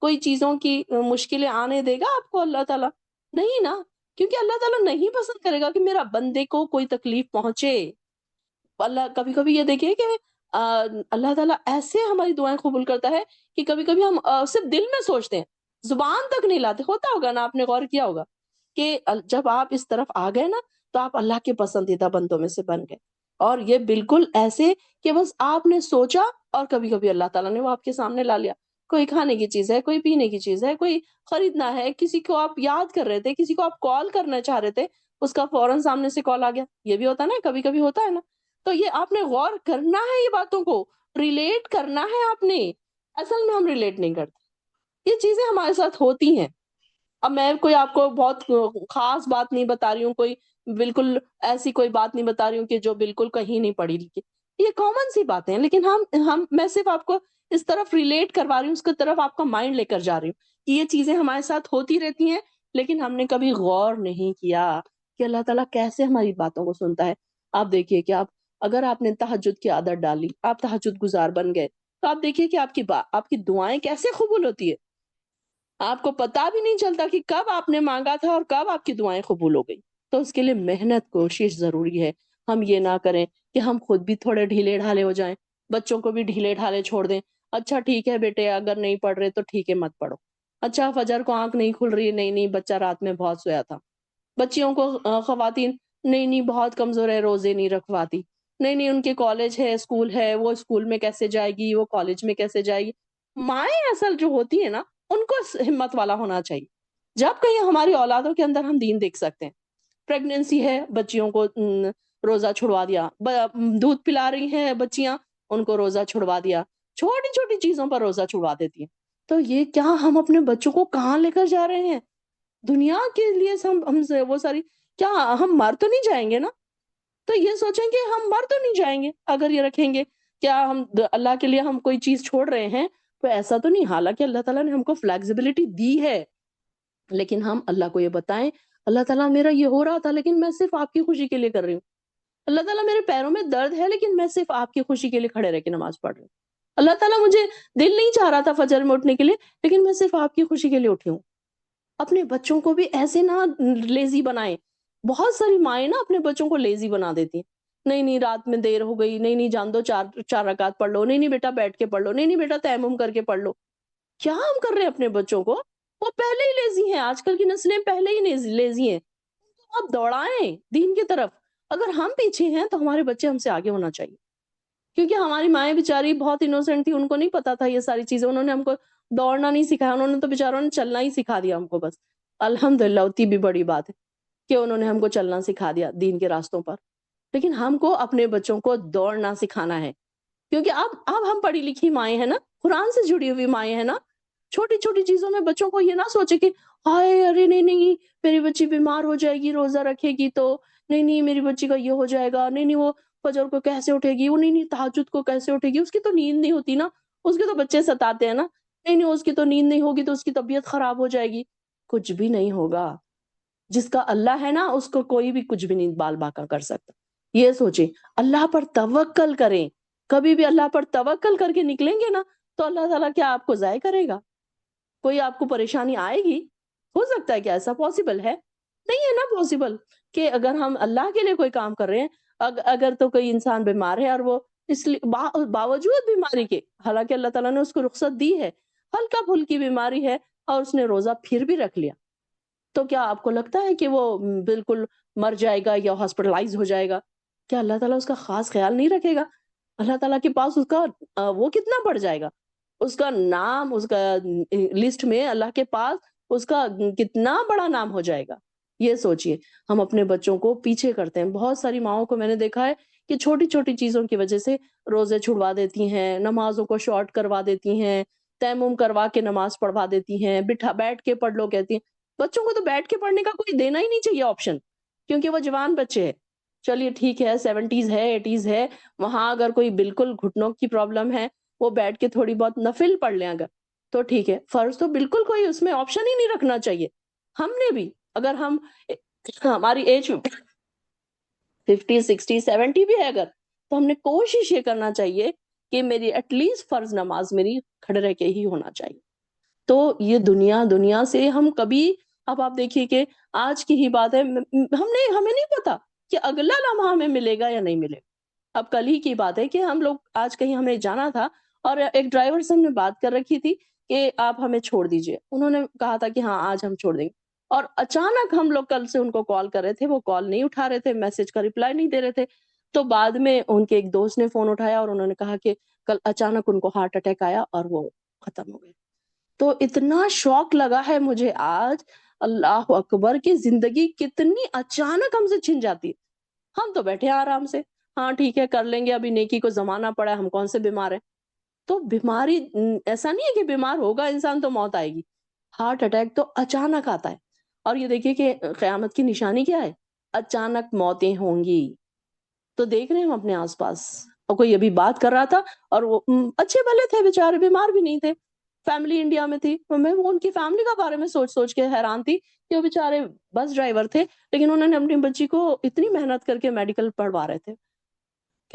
کوئی چیزوں کی مشکلیں آنے دے گا آپ کو اللہ تعالیٰ؟ نہیں نا، کیونکہ اللہ تعالیٰ نہیں پسند کرے گا کہ میرا بندے کو کوئی تکلیف پہنچے۔ اللہ کبھی کبھی یہ دیکھیے کہ اللہ تعالیٰ ایسے ہماری دعائیں قبول کرتا ہے کہ کبھی کبھی ہم صرف دل میں سوچتے ہیں، زبان تک نہیں لاتے۔ ہوتا ہوگا نا، آپ نے غور کیا ہوگا کہ جب آپ اس طرف آ گئے نا تو آپ اللہ کے پسندیدہ بندوں میں سے بن گئے، اور یہ بالکل ایسے کہ بس آپ نے سوچا اور کبھی کبھی اللہ تعالیٰ نے وہ آپ کے سامنے لا لیا۔ کوئی کھانے کی چیز ہے، کوئی پینے کی چیز ہے، کوئی خریدنا ہے، کسی کو آپ یاد کر رہے تھے، کسی کو آپ کال کرنا چاہ رہے تھے، اس کا فوراً سامنے سے کال آ گیا۔ یہ بھی ہوتا ہے نا، کبھی کبھی ہوتا ہے نا۔ تو یہ آپ نے غور کرنا ہے، یہ باتوں کو ریلیٹ کرنا ہے آپ نے۔ اصل میں ہم ریلیٹ نہیں کرتے، یہ چیزیں ہمارے ساتھ ہوتی ہیں۔ اب میں کوئی آپ کو بہت خاص بات نہیں بتا رہی ہوں، کوئی بالکل ایسی کوئی بات نہیں بتا رہی ہوں کہ جو بالکل کہیں نہیں پڑھی لکھی، یہ کامن سی باتیں ہیں، لیکن میں صرف آپ کو اس طرف ریلیٹ کروا رہی ہوں، اس کی طرف آپ کا مائنڈ لے کر جا رہی ہوں کہ یہ چیزیں ہمارے ساتھ ہوتی رہتی ہیں، لیکن ہم نے کبھی غور نہیں کیا کہ اللہ تعالیٰ کیسے ہماری باتوں کو سنتا ہے۔ آپ دیکھیے کہ اگر آپ نے تہجد کی عادت ڈالی، آپ تہجد گزار بن گئے، تو آپ دیکھیے کہ آپ کی دعائیں کیسے قبول ہوتی ہے۔ آپ کو پتا بھی نہیں چلتا کہ کب آپ نے مانگا تھا اور کب آپ کی دعائیں قبول ہو گئی۔ تو اس کے لیے محنت کوشش ضروری ہے۔ ہم یہ نہ کریں کہ ہم خود بھی تھوڑے ڈھیلے ڈھالے ہو جائیں، بچوں کو بھی ڈھیلے ڈھالے چھوڑ دیں۔ اچھا ٹھیک ہے بیٹے، اگر نہیں پڑھ رہے تو ٹھیک ہے، مت پڑھو۔ اچھا فجر کو آنکھ نہیں کھل رہی، نہیں بچہ رات میں بہت سویا تھا۔ بچیوں کو خواتین نہیں بہت کمزور ہے، روزے نہیں رکھواتی، نہیں ان کے کالج ہے، اسکول ہے، وہ اسکول میں کیسے جائے گی، وہ کالج میں کیسے جائے گی۔ مائیں اصل جو ہوتی ہے نا، ان کو ہمت والا ہونا چاہیے۔ جب کہیں ہماری اولادوں کے اندر ہم دین دیکھ سکتے ہیں، پریگنینسی ہے، بچیوں کو روزہ چھڑوا دیا، دودھ پلا رہی ہیں بچیاں، ان کو روزہ چھڑوا دیا، چھوٹی چھوٹی چیزوں پر روزہ چھڑوا دیتی ہیں۔ تو یہ کیا ہم اپنے بچوں کو کہاں لے کر جا رہے ہیں؟ دنیا کے لیے ہم سے وہ ساری، کیا ہم مر تو نہیں جائیں گے نا؟ تو یہ سوچیں کہ ہم مر تو نہیں جائیں گے اگر یہ رکھیں گے۔ کیا ہم اللہ کے لیے ہم کوئی چیز چھوڑ رہے ہیں؟ تو ایسا تو نہیں، حالانکہ اللہ تعالیٰ نے ہم کو فلیکسیبلٹی دی ہے، لیکن ہم اللہ کو یہ بتائیں اللہ تعالیٰ میرا یہ ہو رہا تھا لیکن میں صرف آپ کی خوشی کے لیے کر رہی ہوں۔ اللہ تعالیٰ میرے پیروں میں درد ہے لیکن میں صرف آپ کی خوشی کے لیے کھڑے رہ کے نماز پڑھ رہی ہوں۔ اللہ تعالیٰ مجھے دل نہیں چاہ رہا تھا فجر میں اٹھنے کے لیے، لیکن میں صرف آپ کی خوشی کے لیے اٹھی ہوں۔ اپنے بچوں کو بھی ایسے نہ لیزی بنائیں۔ بہت ساری مائیں نا اپنے بچوں کو لیزی بنا دیتی ہیں۔ نہیں رات میں دیر ہو گئی، نہیں جان دو، چار رکعت پڑھ لو، نہیں بیٹا بیٹھ کے پڑھ لو، نہیں بیٹا تیمم کر کے پڑھ لو۔ کیا ہم کر رہے ہیں اپنے بچوں کو؟ وہ پہلے ہی لیزی ہیں، آج کل کی نسلیں پہلے ہی لیزی ہیں۔ آپ دوڑائیں دین کی طرف۔ اگر ہم پیچھے ہیں تو ہمارے بچے ہم سے آگے ہونا چاہیے، کیونکہ ہماری مائیں بیچاری بہت انوسینٹ تھی، ان کو نہیں پتا تھا یہ ساری چیزیں، انہوں نے ہم کو دوڑنا نہیں سکھایا، انہوں نے تو بیچاروں نے چلنا ہی سکھا دیا ہم کو بس۔ الحمدللہ اتنی بھی بڑی بات ہے کہ انہوں نے ہم کو چلنا سکھا دیا دین کے راستوں پر، لیکن ہم کو اپنے بچوں کو دوڑنا سکھانا ہے، کیونکہ اب ہم پڑھی لکھی مائیں ہیں نا، قرآن سے جڑی ہوئی مائیں ہیں نا۔ چھوٹی چھوٹی چیزوں میں بچوں کو یہ نہ سوچے کہ ہائے ارے نہیں میری بچی بیمار ہو جائے گی روزہ رکھے گی تو، نہیں میری بچی کا یہ ہو جائے گا، نہیں وہ فجر کو کیسے اٹھے گی، وہ نہیں تہجد کو کیسے اٹھے گی، اس کی تو نیند نہیں ہوتی نا، اس کے تو بچے ستاتے ہیں نا، نہیں اس کی تو نیند نہیں ہوگی تو اس کی طبیعت خراب ہو جائے گی۔ کچھ بھی نہیں ہوگا، جس کا اللہ ہے نا اس کو کوئی بھی کچھ بھی نہیں بال باقا کر سکتا۔ یہ سوچیں، اللہ پر توکل کریں، کبھی بھی اللہ پر توکل کر کے نکلیں گے نا تو اللہ تعالیٰ کیا آپ کو ضائع کرے گا؟ کوئی آپ کو پریشانی آئے گی؟ ہو سکتا ہے کہ ایسا پاسبل ہے؟ نہیں ہے نا پاسبل کہ اگر ہم اللہ کے لیے کوئی کام کر رہے ہیں، اگر تو کوئی انسان بیمار ہے اور وہ اس لیے باوجود بیماری کے، حالانکہ اللہ تعالیٰ نے اس کو رخصت دی ہے، ہلکا پھلکی بیماری ہے اور اس نے روزہ پھر بھی رکھ لیا، تو کیا آپ کو لگتا ہے کہ وہ بالکل مر جائے گا یا ہاسپٹلائز ہو جائے گا؟ کیا اللہ تعالیٰ اس کا خاص خیال نہیں رکھے گا؟ اللہ تعالیٰ کے پاس اس کا وہ کتنا بڑھ جائے گا، اس کا نام، اس کا لسٹ میں اللہ کے پاس اس کا کتنا بڑا نام ہو جائے گا۔ یہ سوچئے، ہم اپنے بچوں کو پیچھے کرتے ہیں۔ بہت ساری ماؤں کو میں نے دیکھا ہے کہ چھوٹی چھوٹی چیزوں کی وجہ سے روزے چھڑوا دیتی ہیں، نمازوں کو شارٹ کروا دیتی ہیں، تیمم کروا کے نماز پڑھوا دیتی ہیں، بیٹھ کے پڑھ لو کہتی ہیں۔ بچوں کو تو بیٹھ کے پڑھنے کا کوئی دینا ہی نہیں چاہیے آپشن، کیونکہ وہ جوان بچے ہیں۔ چلیے ٹھیک ہے، 70s ہے 80s ہے، وہاں اگر کوئی بالکل گھٹنوں کی پرابلم ہے، وہ بیٹھ کے تھوڑی بہت نفل پڑھ لیں اگر تو ٹھیک ہے، فرض تو بالکل کوئی اس میں آپشن ہی نہیں رکھنا چاہیے۔ ہم نے بھی اگر ہماری ایج 50 60 70 بھی ہے اگر، تو ہم نے کوشش یہ کرنا چاہیے کہ میری ایٹ لیسٹ فرض نماز میری کھڑے رہ کے ہی ہونا چاہیے. تو یہ دنیا سے ہم کبھی، اب آپ دیکھیے کہ آج کی ہی بات ہے، ہمیں نہیں پتا کہ اگلا لمحہ ہمیں ملے گا یا نہیں ملے گا. اب کل ہی کی بات ہے کہ ہم لوگ آج کہیں ہمیں جانا تھا، اور ایک ڈرائیور سے ہم نے بات کر رکھی تھی کہ آپ ہمیں چھوڑ دیجئے. انہوں نے کہا تھا کہ ہاں آج ہم چھوڑ دیں گے، اور اچانک ہم لوگ کل سے ان کو کال کر رہے تھے، وہ کال نہیں اٹھا رہے تھے، میسج کا ریپلائی نہیں دے رہے تھے. تو بعد میں ان کے ایک دوست نے فون اٹھایا اور انہوں نے کہا کہ کل اچانک ان کو ہارٹ اٹیک آیا اور وہ ختم ہو گئے. تو اتنا شوق لگا ہے مجھے آج، اللہ اکبر، کی زندگی کتنی اچانک ہم سے چھن جاتی ہے. ہم تو بیٹھے ہیں آرام سے، ہاں ٹھیک ہے کر لیں گے، ابھی نیکی کو زمانہ پڑا ہے، ہم کون سے بیمار ہیں. تو بیماری ایسا نہیں ہے کہ بیمار ہوگا انسان تو موت آئے گی. ہارٹ اٹیک تو اچانک آتا ہے. اور یہ دیکھیے کہ قیامت کی نشانی کیا ہے؟ اچانک موتیں ہوں گی. تو دیکھ رہے ہیں ہم اپنے آس پاس، اور کوئی ابھی بات کر رہا تھا اور وہ اچھے بھلے تھے بیچارے، بیمار بھی نہیں تھے، فیملی انڈیا میں تھی. میں ان کی فیملی کا بارے میں سوچ سوچ کے حیران تھی کہ وہ بیچارے بس ڈرائیور تھے، لیکن انہوں نے اپنی بچی کو اتنی محنت کر کے میڈیکل پڑھوا رہے تھے.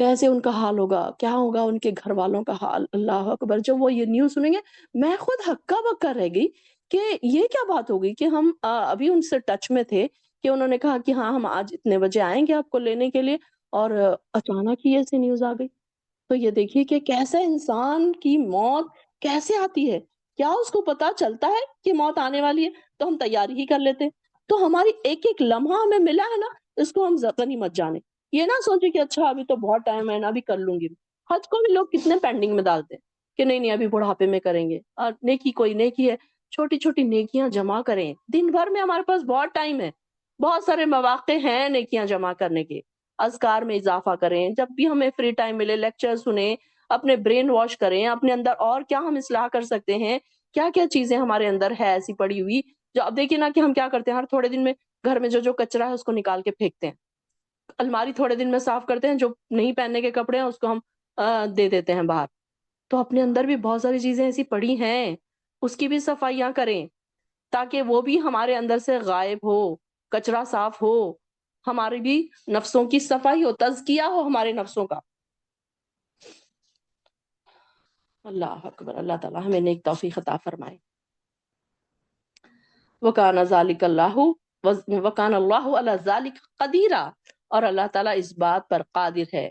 کیسے ان کا حال ہوگا، کیا ہوگا ان کے گھر والوں کا حال، اللہ اکبر. جب وہ یہ نیوز سنیں گے میں خود ہکا بکا رہ گئی کہ یہ کیا بات ہو گئی کہ ہم ابھی ان سے ٹچ میں تھے کہ انہوں نے کہا کہ ہاں ہم آج اتنے بجے آئیں گے آپ کو لینے کے لیے، اور اچانک ہی ایسی نیوز آ گئی. تو یہ دیکھیے کہ کیسے انسان کی موت کیسے آتی ہے. کیا اس کو پتا چلتا ہے کہ موت آنے والی ہے تو ہم تیاری ہی کر لیتے ہیں. تو ہماری ایک ایک لمحہ ہمیں ملا ہے نا، اس کو ہم غنیمت جانے. یہ نہ سوچے کہ اچھا ابھی تو بہت ٹائم ہے نا، ابھی کر لوں گی. حج کو بھی لوگ کتنے پینڈنگ میں ڈالتے ہیں کہ نہیں نہیں ابھی بڑھاپے میں کریں گے. اور نیکی کوئی نیکی ہے، چھوٹی چھوٹی نیکیاں جمع کریں. دن بھر میں ہمارے پاس بہت ٹائم ہے، بہت سارے مواقع ہیں نیکیاں جمع کرنے کے. اذکار میں اضافہ کریں، جب بھی ہمیں فری ٹائم ملے لیکچر سنیں، اپنے برین واش کریں، اپنے اندر اور کیا ہم اصلاح کر سکتے ہیں، کیا کیا چیزیں ہمارے اندر ہے ایسی پڑی ہوئی. جو اب دیکھیں نا کہ ہم کیا کرتے ہیں، ہر تھوڑے دن میں گھر میں جو کچرا ہے اس کو نکال کے پھینکتے ہیں. الماری تھوڑے دن میں صاف کرتے ہیں، جو نہیں پہننے کے کپڑے ہیں اس کو ہم دے دیتے ہیں باہر. تو اپنے اندر بھی بہت ساری چیزیں ایسی پڑی ہیں، اس کی بھی صفائیاں کریں تاکہ وہ بھی ہمارے اندر سے غائب ہو، کچرا صاف ہو، ہماری بھی نفسوں کی صفائی ہو، تزکیہ ہو ہمارے نفسوں کا. اللہ اکبر. اللہ تعالیٰ ہمیں نیک توفیق عطا فرمائے. وَكَانَ ذَلِكَ اللَّهُ وَكَانَ اللَّهُ عَلَى ذَلِكَ قَدِيرًا. اور اللہ تعالیٰ اس بات پر قادر ہے.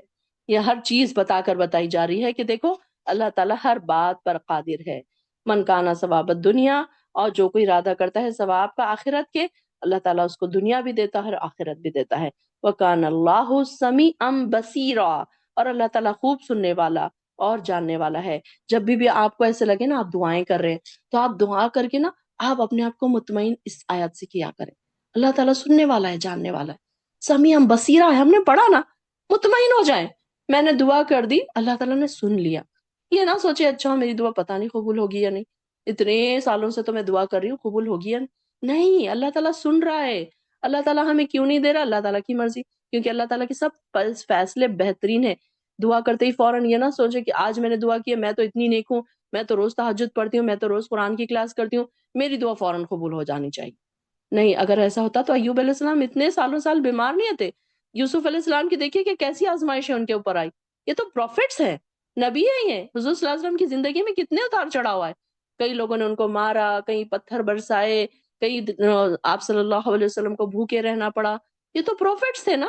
یہ ہر چیز بتا کر بتائی جا رہی ہے کہ دیکھو اللہ تعالیٰ ہر بات پر قادر ہے. من کانا ثواب الدنیا، اور جو کوئی ارادہ کرتا ہے ثواب کا آخرت کے، اللہ تعالیٰ اس کو دنیا بھی دیتا ہے اور آخرت بھی دیتا ہے. وَكَانَ اللَّهُ سَمِيعًا بَصِيرًا. اور اللہ تعالیٰ خوب سننے والا اور جاننے والا ہے. جب بھی آپ کو ایسے لگے نا آپ دعائیں کر رہے ہیں، تو آپ دعا کر کے نا آپ اپنے آپ کو مطمئن اس آیت سے کیا کریں، اللہ تعالیٰ سننے والا ہے، جاننے والا ہے. سمیع بصیرہ ہے، ہم نے پڑھا نا، مطمئن ہو جائیں. میں نے دعا کر دی، اللہ تعالیٰ نے سن لیا. یہ نہ سوچے اچھا میری دعا پتہ نہیں قبول ہوگی یا نہیں، اتنے سالوں سے تو میں دعا کر رہی ہوں، قبول ہوگی یا نہیں. اللہ تعالیٰ سن رہا ہے. اللہ تعالیٰ ہمیں کیوں نہیں دے رہا؟ اللہ تعالیٰ کی مرضی، کیونکہ اللہ تعالیٰ کے سب فیصلے بہترین ہیں. دعا کرتے ہی فوراً یہ نہ سوچے کہ آج میں نے دعا کی ہے، میں تو اتنی نیک ہوں، میں تو روز تہجد پڑھتی ہوں، میں تو روز قرآن کی کلاس کرتی ہوں، میری دعا فوراً قبول ہو جانی چاہیے. نہیں، اگر ایسا ہوتا تو ایوب علیہ السلام اتنے سالوں سال بیمار نہیں تھے. یوسف علیہ السلام کی دیکھیے کہ کیسی آزمائشیں ان کے اوپر آئی. یہ تو پروفٹس ہیں، نبی ہیں. یہ حضور صلی اللہ علیہ وسلم کی زندگی میں کتنے اتار چڑھا ہوا ہے. کئی لوگوں نے ان کو مارا، کئی پتھر برسائے، کئی آپ صلی اللہ علیہ وسلم کو بھوکے رہنا پڑا. یہ تو پروفٹس تھے نا.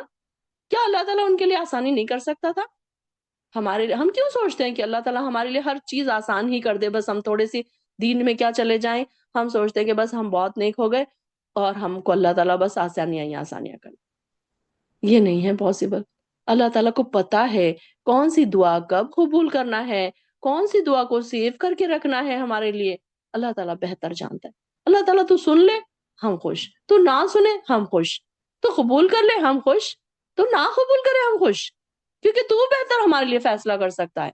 کیا اللہ تعالیٰ ان کے لیے آسانی نہیں کر سکتا تھا؟ ہمارے لیے ہم کیوں سوچتے ہیں کہ اللہ تعالیٰ ہمارے لیے ہر چیز آسان ہی کر دے، بس ہم تھوڑے سی دین میں کیا چلے جائیں. ہم سوچتے ہیں کہ بس ہم بہت نیک ہو گئے اور ہم کو اللہ تعالیٰ بس آسانیاں ہی آسانیاں کر. یہ نہیں ہے پاسبل. اللہ تعالیٰ کو پتا ہے کون سی دعا کب قبول کرنا ہے، کون سی دعا کو سیو کر کے رکھنا ہے ہمارے لیے. اللہ تعالیٰ بہتر جانتا ہے. اللہ تعالیٰ تو سن لے ہم خوش، تو نہ سنے ہم خوش، تو قبول کر لے ہم خوش، تو نہ قبول کرے ہم خوش، کیونکہ تو بہتر ہمارے لیے فیصلہ کر سکتا ہے.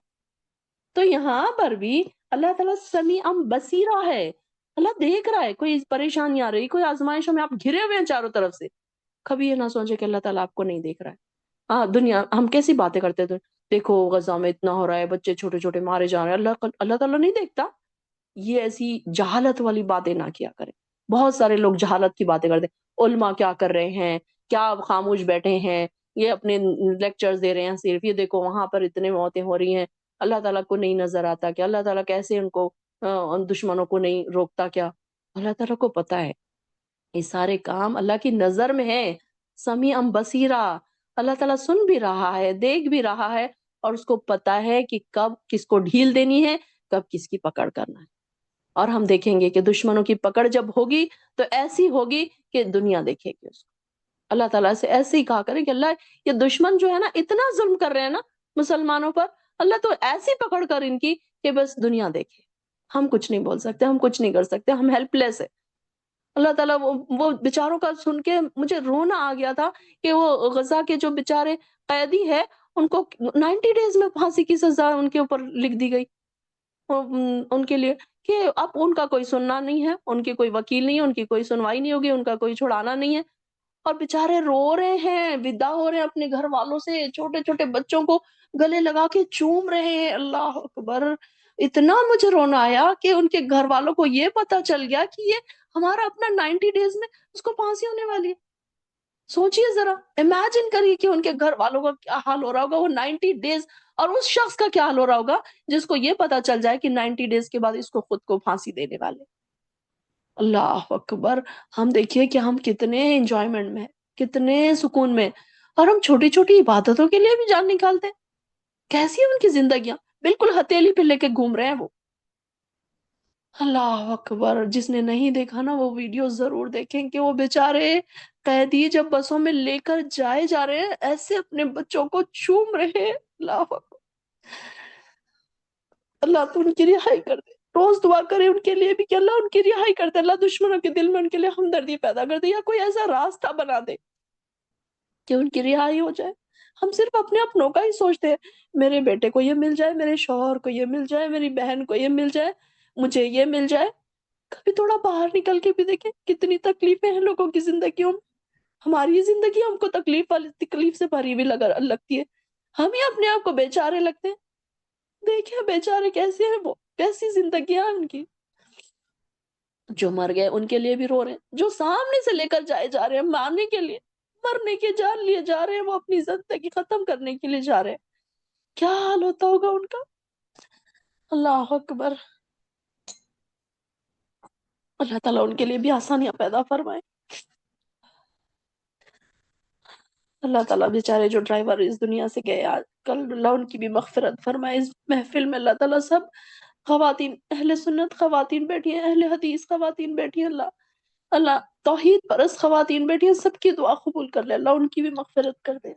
تو یہاں پر بھی اللہ تعالیٰ سمیع بصیرہ ہے. اللہ دیکھ رہا ہے. کوئی پریشانی آ رہی، کوئی آزمائشوں میں آپ گھرے ہوئے ہیں چاروں طرف سے، کبھی یہ نہ سوچے کہ اللہ تعالیٰ آپ کو نہیں دیکھ رہا ہے. ہاں دنیا ہم کیسی باتیں کرتے تھے، دیکھو غزہ میں اتنا ہو رہا ہے، بچے چھوٹے چھوٹے مارے جا رہے ہیں، اللہ تعالیٰ نہیں دیکھتا. یہ ایسی جہالت والی باتیں نہ کیا کریں. بہت سارے لوگ جہالت کی باتیں کرتے ہیں. علماء کیا کر رہے ہیں، کیا خاموش بیٹھے ہیں، یہ اپنے لیکچرز دے رہے ہیں صرف، یہ دیکھو وہاں پر اتنے موتیں ہو رہی ہیں. اللہ تعالیٰ کو نہیں نظر آتا کیا؟ اللہ تعالیٰ کیسے ان کو ان دشمنوں کو نہیں روکتا کیا؟ اللہ تعالیٰ کو پتا ہے یہ سارے کام اللہ کی نظر میں ہے، سمیع بصیرہ، اللہ تعالیٰ سن بھی رہا ہے، دیکھ بھی رہا ہے، اور اس کو پتا ہے کہ کب کس کو ڈھیل دینی ہے، کب کس کی پکڑ کرنا ہے۔ اور ہم دیکھیں گے کہ دشمنوں کی پکڑ جب ہوگی تو ایسی ہوگی کہ دنیا دیکھے گی اس کو۔ اللہ تعالیٰ سے ایسے ہی کہا کرے کہ اللہ یہ دشمن جو ہے نا اتنا ظلم کر رہے ہیں نا مسلمانوں پر، اللہ تو ایسی پکڑ کر ان کی کہ بس دنیا دیکھے۔ ہم کچھ نہیں بول سکتے، ہم کچھ نہیں کر سکتے، ہم ہیلپ لیس ہے۔ اللہ تعالیٰ وہ بیچاروں کا سن کے مجھے رونا آ گیا تھا کہ وہ غزہ کے جو بیچارے قیدی ہے ان کو 90 ڈیز میں پھانسی کی سزا ان کے اوپر لکھ دی گئی ان کے لیے، کہ اب ان کا کوئی سننا نہیں ہے، ان کی کوئی وکیل نہیں ہے، ان کی کوئی سنوائی نہیں ہوگی، ان کا کوئی چھڑانا نہیں ہے، اور بیچارے رو رہے ہیں، ودا ہو رہے ہیں اپنے گھر والوں سے، چھوٹے چھوٹے بچوں کو گلے لگا کے چوم رہے ہیں۔ اللہ اکبر! اتنا مجھے رونا آیا کہ ان کے گھر والوں کو یہ پتا چل گیا کہ یہ ہمارا اپنا 90 ڈیز میں اس کو پھانسی ہونے والی ہے۔ سوچئے ذرا، امیجن کریے کہ ان کے گھر والوں کا کیا حال ہو رہا ہوگا وہ 90 ڈیز، اور اس شخص کا کیا حال ہو رہا ہوگا جس کو یہ پتا چل جائے کہ 90 ڈیز کے بعد اس کو خود کو پھانسی دینے والے۔ اللہ اکبر! ہم دیکھیے کہ ہم کتنے انجوائمنٹ میں، کتنے سکون میں، اور ہم چھوٹی چھوٹی عبادتوں کے لیے بھی جان نکالتے ہیں۔ کیسی ہیں ان کی زندگیاں، بالکل ہتھیلی پہ لے کے گھوم رہے ہیں وہ۔ اللہ اکبر! جس نے نہیں دیکھا نا وہ ویڈیو ضرور دیکھیں کہ وہ بیچارے قیدی جب بسوں میں لے کر جائے جا رہے ہیں ایسے اپنے بچوں کو چوم رہے ہیں۔ اللہ اکبر! اللہ تو ان کی رہائی کر دے۔ روز دعا کرے ان کے لیے بھی کہ اللہ ان کی رہائی کر دے، اللہ دشمنوں کے دل میں ان کے لیے ہمدردی پیدا کر دے، یا کوئی ایسا راستہ بنا دے کہ ان کی رہائی ہو جائے۔ ہم صرف اپنے اپنوں کا ہی سوچتے ہیں، میرے بیٹے کو یہ مل جائے، میرے شوہر کو یہ مل جائے، میری بہن کو یہ مل جائے، مجھے یہ مل جائے۔ کبھی تھوڑا باہر نکل کے بھی دیکھیں کتنی تکلیفیں ہیں لوگوں کی زندگیوں میں۔ ہماری زندگی ہم کو تکلیف سے بھری ہوئی لگتی ہے، ہم ہی اپنے آپ کو بیچارے لگتے ہیں۔ دیکھیں بیچارے کیسے ہیں، وہ کیسی زندگیاں ہیں ان کی۔ جو مر گئے ان کے لیے بھی رو رہے ہیں، جو سامنے سے لے کر جائے جا رہے ہیں مارنے کے لیے، مرنے کے جان لیے جا رہے ہیں، وہ اپنی زندگی ختم کرنے کے لیے جا رہے ہیں، کیا حال ہوتا ہوگا ان کا۔ اللہ اکبر! اللہ تعالیٰ ان کے لیے بھی آسانیاں پیدا فرمائے۔ اللہ تعالیٰ بیچارے جو ڈرائیور اس دنیا سے گئے آج کل، اللہ ان کی بھی مغفرت فرمائے۔ اس محفل میں اللہ تعالیٰ سب خواتین اہل سنت خواتین بیٹھی ہیں، اہل حدیث خواتین بیٹھی ہیں، اللہ اللہ توحید پرست خواتین بیٹھی ہیں، سب کی دعا قبول کر لے، اللہ ان کی بھی مغفرت کر دے۔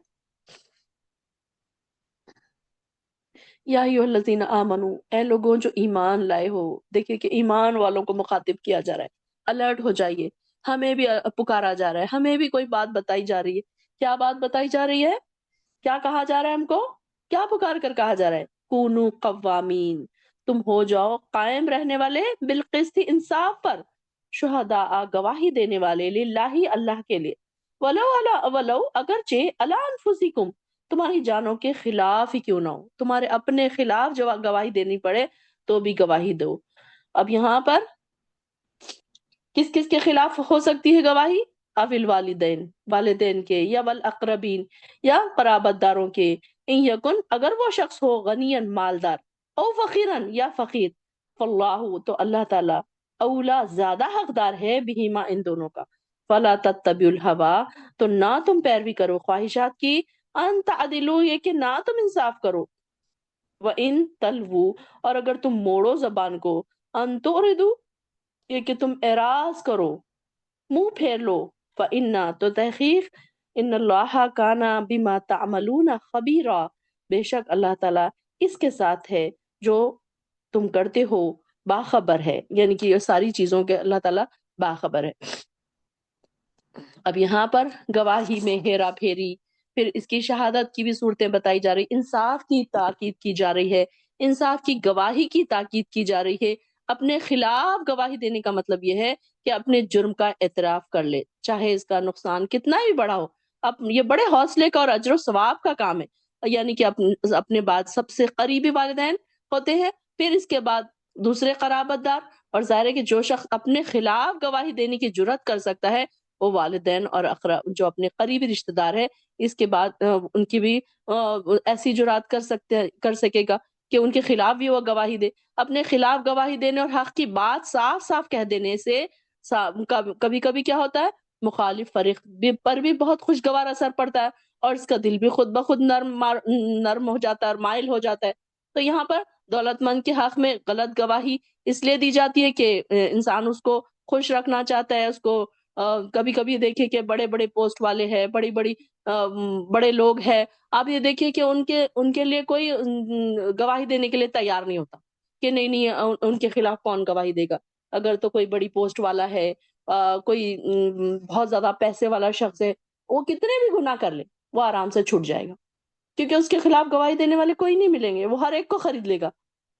یا ایھا الذین آمنو، اے لوگوں جو ایمان لائے ہو، دیکھیے کہ ایمان والوں کو مخاطب کیا جا رہا ہے، الرٹ ہو جائیے، ہمیں بھی پکارا جا رہا ہے، ہمیں بھی کوئی بات بتائی جا رہی ہے۔ کیا بات بتائی جا رہی ہے؟ کیا کہا جا رہا ہے ہم کو؟ کیا پکار کر کہا جا رہا ہے؟ کونو قوامین، تم ہو جاؤ قائم رہنے والے، بالقسط انصاف پر، شہداء گواہی دینے والے، للہ اللہ کے لیے، ولو اگرچہ علی انفسکم، تمہاری جانوں کے خلاف ہی کیوں نہ ہو، تمہارے اپنے خلاف جو گواہی دینی پڑے تو بھی گواہی دو۔ اب یہاں پر کس کس کے خلاف ہو سکتی ہے گواہی؟ اول والدین، والدین کے، یا والاقربین، یا قرابت داروں کے، ان یکن، اگر وہ شخص ہو غنین مالدار، او فقیرن، یا فقیر، فاللہ، تو اللہ تعالیٰ، اولا زیادہ حقدار ہے، بہما، ان دونوں کا، فلا تتبعوا الہوی، تو نہ تم پیروی کرو خواہشات کی، ان تعدلوا، یہ کہ نہ تم انصاف کرو، وَإِن تلووا، اور اگر تم موڑو زبان کو، ان توردو، یہ کہ تم اعراض کرو، منہ پھیر لو، فَإِنَّا، تو تحقیق، ان اللہ کانا بما تعملون خبیرا، بے شک اللہ تعالیٰ اس کے ساتھ ہے جو تم کرتے ہو باخبر ہے، یعنی کہ یہ ساری چیزوں کے اللہ تعالیٰ باخبر ہے۔ اب یہاں پر گواہی میں ہیرا پھیری، پھر اس کی شہادت کی بھی صورتیں بتائی جا رہی، انصاف کی تاکید کی جا رہی ہے، انصاف کی گواہی کی تاکید کی جا رہی ہے۔ اپنے خلاف گواہی دینے کا مطلب یہ ہے کہ اپنے جرم کا اعتراف کر لے، چاہے اس کا نقصان کتنا بھی بڑا ہو۔ اب یہ بڑے حوصلے کا اور اجر و ثواب کا کام ہے، یعنی کہ اپنے بعد سب سے قریبی والدین ہوتے ہیں، پھر اس کے بعد دوسرے قرابت دار، اور ظاہر ہے کہ جو شخص اپنے خلاف گواہی دینے کی جرات کر سکتا ہے وہ والدین اور جو اپنے قریبی رشتہ دار ہے، اس کے بعد ان کی بھی ایسی جرات کر سکے گا کہ ان کے خلاف بھی وہ گواہی دے. اپنے خلاف گواہی دینے اور حق کی بات صاف صاف کہہ دینے سے کبھی کبھی کیا ہوتا ہے، مخالف فریق پر بھی بہت خوشگوار اثر پڑتا ہے اور اس کا دل بھی خود بخود نرم ہو جاتا ہے اور مائل ہو جاتا ہے. تو یہاں پر دولت مند کے حق میں غلط گواہی اس لیے دی جاتی ہے کہ انسان اس کو خوش رکھنا چاہتا ہے، اس کو کبھی کبھی دیکھیں کہ بڑے بڑے پوسٹ والے ہیں، بڑے لوگ ہیں، آپ یہ دیکھیے کہ ان کے لیے کوئی گواہی دینے کے لیے تیار نہیں ہوتا کہ نہیں نہیں ان کے خلاف کون گواہی دے گا. اگر تو کوئی بڑی پوسٹ والا ہے، کوئی بہت زیادہ پیسے والا شخص ہے، وہ کتنے بھی گناہ کر لے وہ آرام سے چھوٹ جائے گا، کیونکہ اس کے خلاف گواہی دینے والے کوئی نہیں ملیں گے، وہ ہر ایک کو خرید لے گا.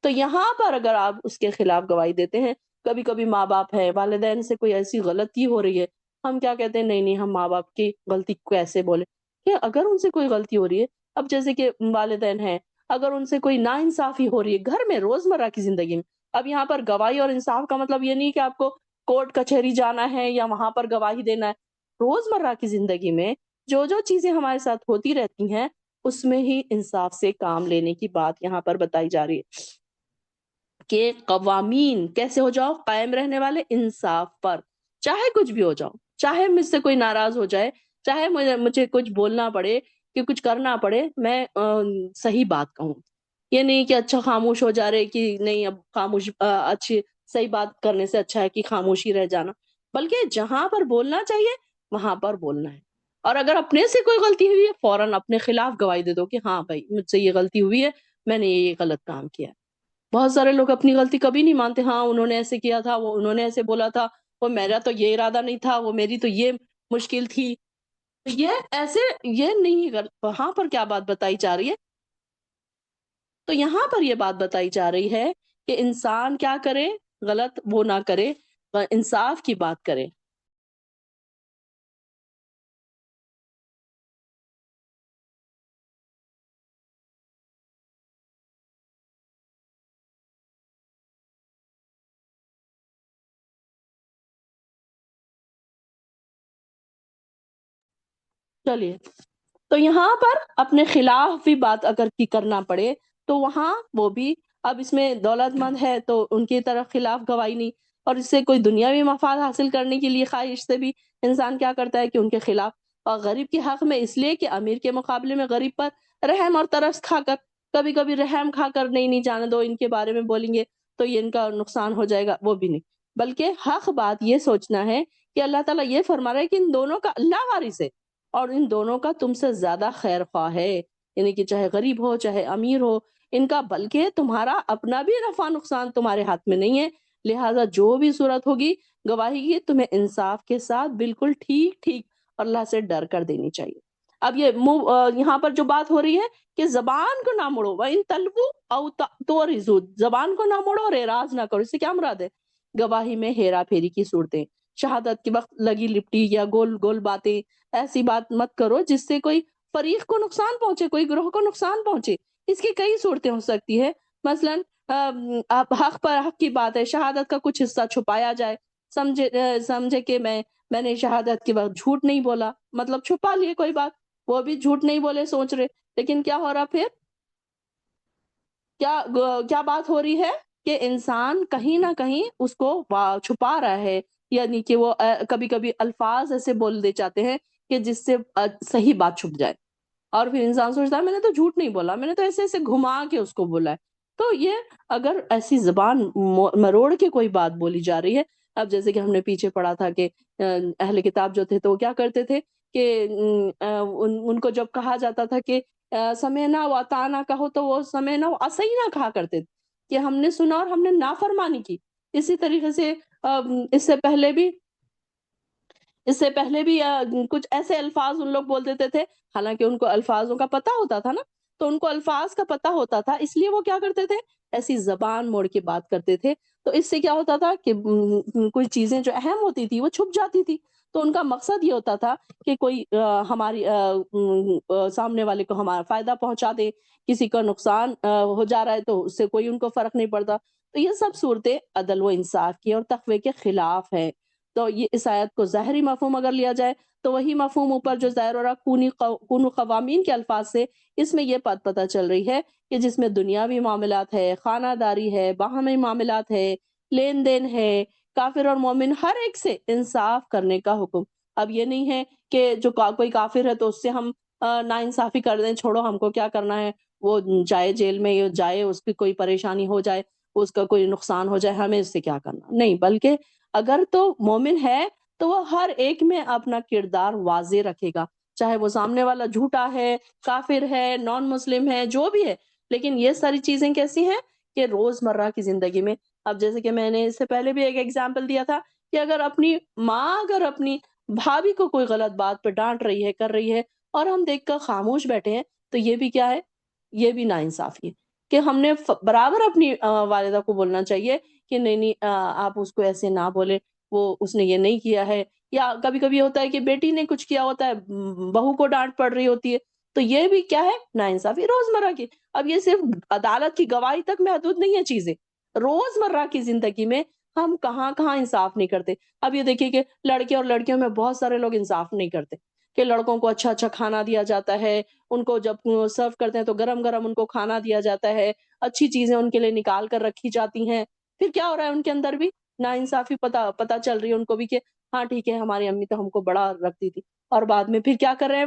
تو یہاں پر اگر آپ اس کے خلاف گواہی دیتے ہیں، کبھی کبھی ماں باپ ہے، والدین سے کوئی ایسی غلطی ہو رہی ہے، ہم کیا کہتے ہیں، نہیں نہیں ہم ماں باپ کی غلطی کو کیسے بولے، کہ اگر ان سے کوئی غلطی ہو رہی ہے، اب جیسے کہ والدین ہیں، اگر ان سے کوئی ناانصافی ہو رہی ہے گھر میں روزمرہ کی زندگی میں، اب یہاں پر گواہی اور انصاف کا مطلب یہ نہیں کہ آپ کو کورٹ کچہری جانا ہے یا وہاں پر گواہی دینا ہے. روزمرہ کی زندگی میں جو جو چیزیں ہمارے ساتھ ہوتی رہتی ہیں اس میں ہی انصاف سے کام لینے کی بات یہاں پر بتائی جا رہی ہے کہ قوامین کیسے ہو جاؤ، قائم رہنے والے انصاف پر، چاہے کچھ بھی ہو جاؤ، چاہے مجھ سے کوئی ناراض ہو جائے، چاہے مجھے کچھ بولنا پڑے کہ کچھ کرنا پڑے، میں صحیح بات کہوں. یہ نہیں کہ اچھا خاموش ہو جا رہے کہ نہیں اب خاموش اچھی صحیح بات کرنے سے اچھا ہے کہ خاموشی رہ جانا، بلکہ جہاں پر بولنا چاہیے وہاں پر بولنا ہے. اور اگر اپنے سے کوئی غلطی ہوئی ہے فوراً اپنے خلاف گواہی دے دو کہ ہاں بھائی مجھ سے یہ غلطی ہوئی ہے، میں نے یہ غلط کام کیا ہے. بہت سارے لوگ اپنی غلطی کبھی نہیں مانتے، ہاں انہوں نے ایسے کیا تھا، وہ انہوں نے ایسے بولا تھا، وہ میرا تو یہ ارادہ نہیں تھا، وہ میری تو یہ مشکل تھی. یہ ایسے یہ نہیں وہاں پر کیا بات بتائی جا رہی ہے، تو یہاں پر یہ بات بتائی جا رہی ہے کہ انسان کیا کرے، غلط وہ نہ کرے، انصاف کی بات کرے. چلیے، تو یہاں پر اپنے خلاف بھی بات اگر کی کرنا پڑے تو وہاں وہ بھی، اب اس میں دولت مند ہے تو ان کی طرف خلاف گواہی نہیں، اور اس سے کوئی دنیاوی مفاد حاصل کرنے کے لیے خواہش سے بھی انسان کیا کرتا ہے کہ ان کے خلاف، اور غریب کے حق میں اس لیے کہ امیر کے مقابلے میں غریب پر رحم اور ترس کھا کر، کبھی کبھی رحم کھا کر نہیں نہیں جانے دو ان کے بارے میں بولیں گے تو یہ ان کا نقصان ہو جائے گا، وہ بھی نہیں، بلکہ حق بات یہ سوچنا ہے کہ اللہ تعالیٰ یہ فرما رہا ہے کہ ان دونوں کا اللہ وارث ہے اور ان دونوں کا تم سے زیادہ خیر خواہ ہے، یعنی کہ چاہے غریب ہو چاہے امیر ہو ان کا، بلکہ تمہارا اپنا بھی نفع نقصان تمہارے ہاتھ میں نہیں ہے، لہٰذا جو بھی صورت ہوگی گواہی کی تمہیں انصاف کے ساتھ بالکل ٹھیک ٹھیک اللہ سے ڈر کر دینی چاہیے. اب یہ یہاں پر جو بات ہو رہی ہے کہ زبان کو نہ موڑو، وَإِن تَلْوُوا أَوْ تُعْرِضُوا، زبان کو نہ موڑو اور اعراض نہ کرو. اس سے کیا مراد ہے؟ گواہی میں ہیرا پھیری کی صورتیں، شہادت کے وقت لگی لپٹی یا گول گول باتیں، ایسی بات مت کرو جس سے کوئی فریق کو نقصان پہنچے، کوئی گروہ کو نقصان پہنچے. اس کی کئی صورتیں ہو سکتی ہے، مثلاً آپ حق پر حق کی بات ہے، شہادت کا کچھ حصہ چھپایا جائے، سمجھے کہ میں نے شہادت کے وقت جھوٹ نہیں بولا، مطلب چھپا لیے کوئی بات، وہ بھی جھوٹ نہیں بولے سوچ رہے، لیکن کیا ہو رہا پھر، کیا کیا بات ہو رہی ہے کہ انسان کہیں نہ کہیں اس کو چھپا رہا ہے، یعنی کہ وہ کبھی کبھی الفاظ ایسے بول دے جاتے ہیں کہ جس سے صحیح بات چھپ جائے، اور پھر انسان سوچتا ہے میں نے تو جھوٹ نہیں بولا، میں نے تو ایسے ایسے گھما کے اس کو بولا ہے. تو یہ اگر ایسی زبان مروڑ کے کوئی بات بولی جا رہی ہے، اب جیسے کہ ہم نے پیچھے پڑھا تھا کہ اہل کتاب جو تھے تو وہ کیا کرتے تھے کہ ان کو جب کہا جاتا تھا کہ سمینا و اطعنا کہو تو وہ سمینا و اسینا کہا کرتے تھے کہ ہم نے سنا اور ہم نے نافرمانی کی. اسی طریقے سے اس سے پہلے بھی کچھ ایسے الفاظ ان لوگ بول دیتے تھے، حالانکہ ان کو الفاظوں کا پتہ ہوتا تھا نا، تو ان کو الفاظ کا پتہ ہوتا تھا، اس لیے وہ کیا کرتے تھے، ایسی زبان موڑ کے بات کرتے تھے. تو اس سے کیا ہوتا تھا کہ کوئی چیزیں جو اہم ہوتی تھی وہ چھپ جاتی تھی. تو ان کا مقصد یہ ہوتا تھا کہ کوئی ہماری سامنے والے کو ہمارا فائدہ پہنچا دے، کسی کا نقصان ہو جا رہا ہے تو اس سے کوئی ان کو فرق نہیں پڑتا. تو یہ سب صورتیں عدل و انصاف کی اور تقوی کے خلاف ہے. تو یہ اس آیت کو ظاہری مفہوم اگر لیا جائے تو وہی مفہوم اوپر جو ظاہر ہو رہا کونوا قوامین کے الفاظ سے، اس میں یہ بات پتہ چل رہی ہے کہ جس میں دنیاوی معاملات ہے، خانہ داری ہے، باہمی معاملات ہے، لین دین ہے، کافر اور مومن ہر ایک سے انصاف کرنے کا حکم۔ اب یہ نہیں ہے کہ جو کوئی کافر ہے تو اس سے ہم نا انصافی کر دیں، چھوڑو ہم کو کیا کرنا ہے، وہ جائے جیل میں جائے، اس کی کوئی پریشانی ہو جائے، اس کا کوئی نقصان ہو جائے، ہمیں اس سے کیا کرنا نہیں، بلکہ اگر تو مومن ہے تو وہ ہر ایک میں اپنا کردار واضح رکھے گا، چاہے وہ سامنے والا جھوٹا ہے، کافر ہے، نان مسلم ہے، جو بھی ہے۔ لیکن یہ ساری چیزیں کیسی ہیں کہ روز مرہ کی زندگی میں، اب جیسے کہ میں نے اس سے پہلے بھی ایک ایگزامپل دیا تھا کہ اگر اپنی ماں اگر اپنی بھابھی کو کوئی غلط بات پہ ڈانٹ رہی ہے، کر رہی ہے، اور ہم دیکھ کر خاموش بیٹھے ہیں، تو یہ بھی کیا ہے، یہ بھی ناانصافی ہے کہ ہم نے برابر اپنی والدہ کو بولنا چاہیے کہ نہیں نہیں آپ اس کو ایسے نہ بولے، وہ اس نے یہ نہیں کیا ہے۔ یا کبھی کبھی ہوتا ہے کہ بیٹی نے کچھ کیا ہوتا ہے، بہو کو ڈانٹ پڑ رہی ہوتی ہے، تو یہ بھی کیا ہے، ناانصافی روزمرہ کی۔ اب یہ صرف عدالت کی گواہی تک محدود نہیں ہے چیزیں، روزمرہ کی زندگی میں ہم کہاں کہاں انصاف نہیں کرتے۔ اب یہ دیکھیے کہ لڑکے اور لڑکیوں میں بہت سارے لوگ انصاف نہیں کرتے کہ لڑکوں کو اچھا اچھا کھانا دیا جاتا ہے، ان کو جب سرو کرتے ہیں تو گرم گرم ان کو کھانا دیا جاتا ہے، اچھی چیزیں ان کے لیے نکال کر رکھی جاتی ہیں، پھر کیا ہو رہا ہے ان کے اندر بھی ناانصافی پتا چل رہی ہے ان کو بھی کہ ہاں ٹھیک ہے ہماری امی تو ہم کو بڑا رکھتی تھی، اور بعد میں پھر کیا کر رہے ہیں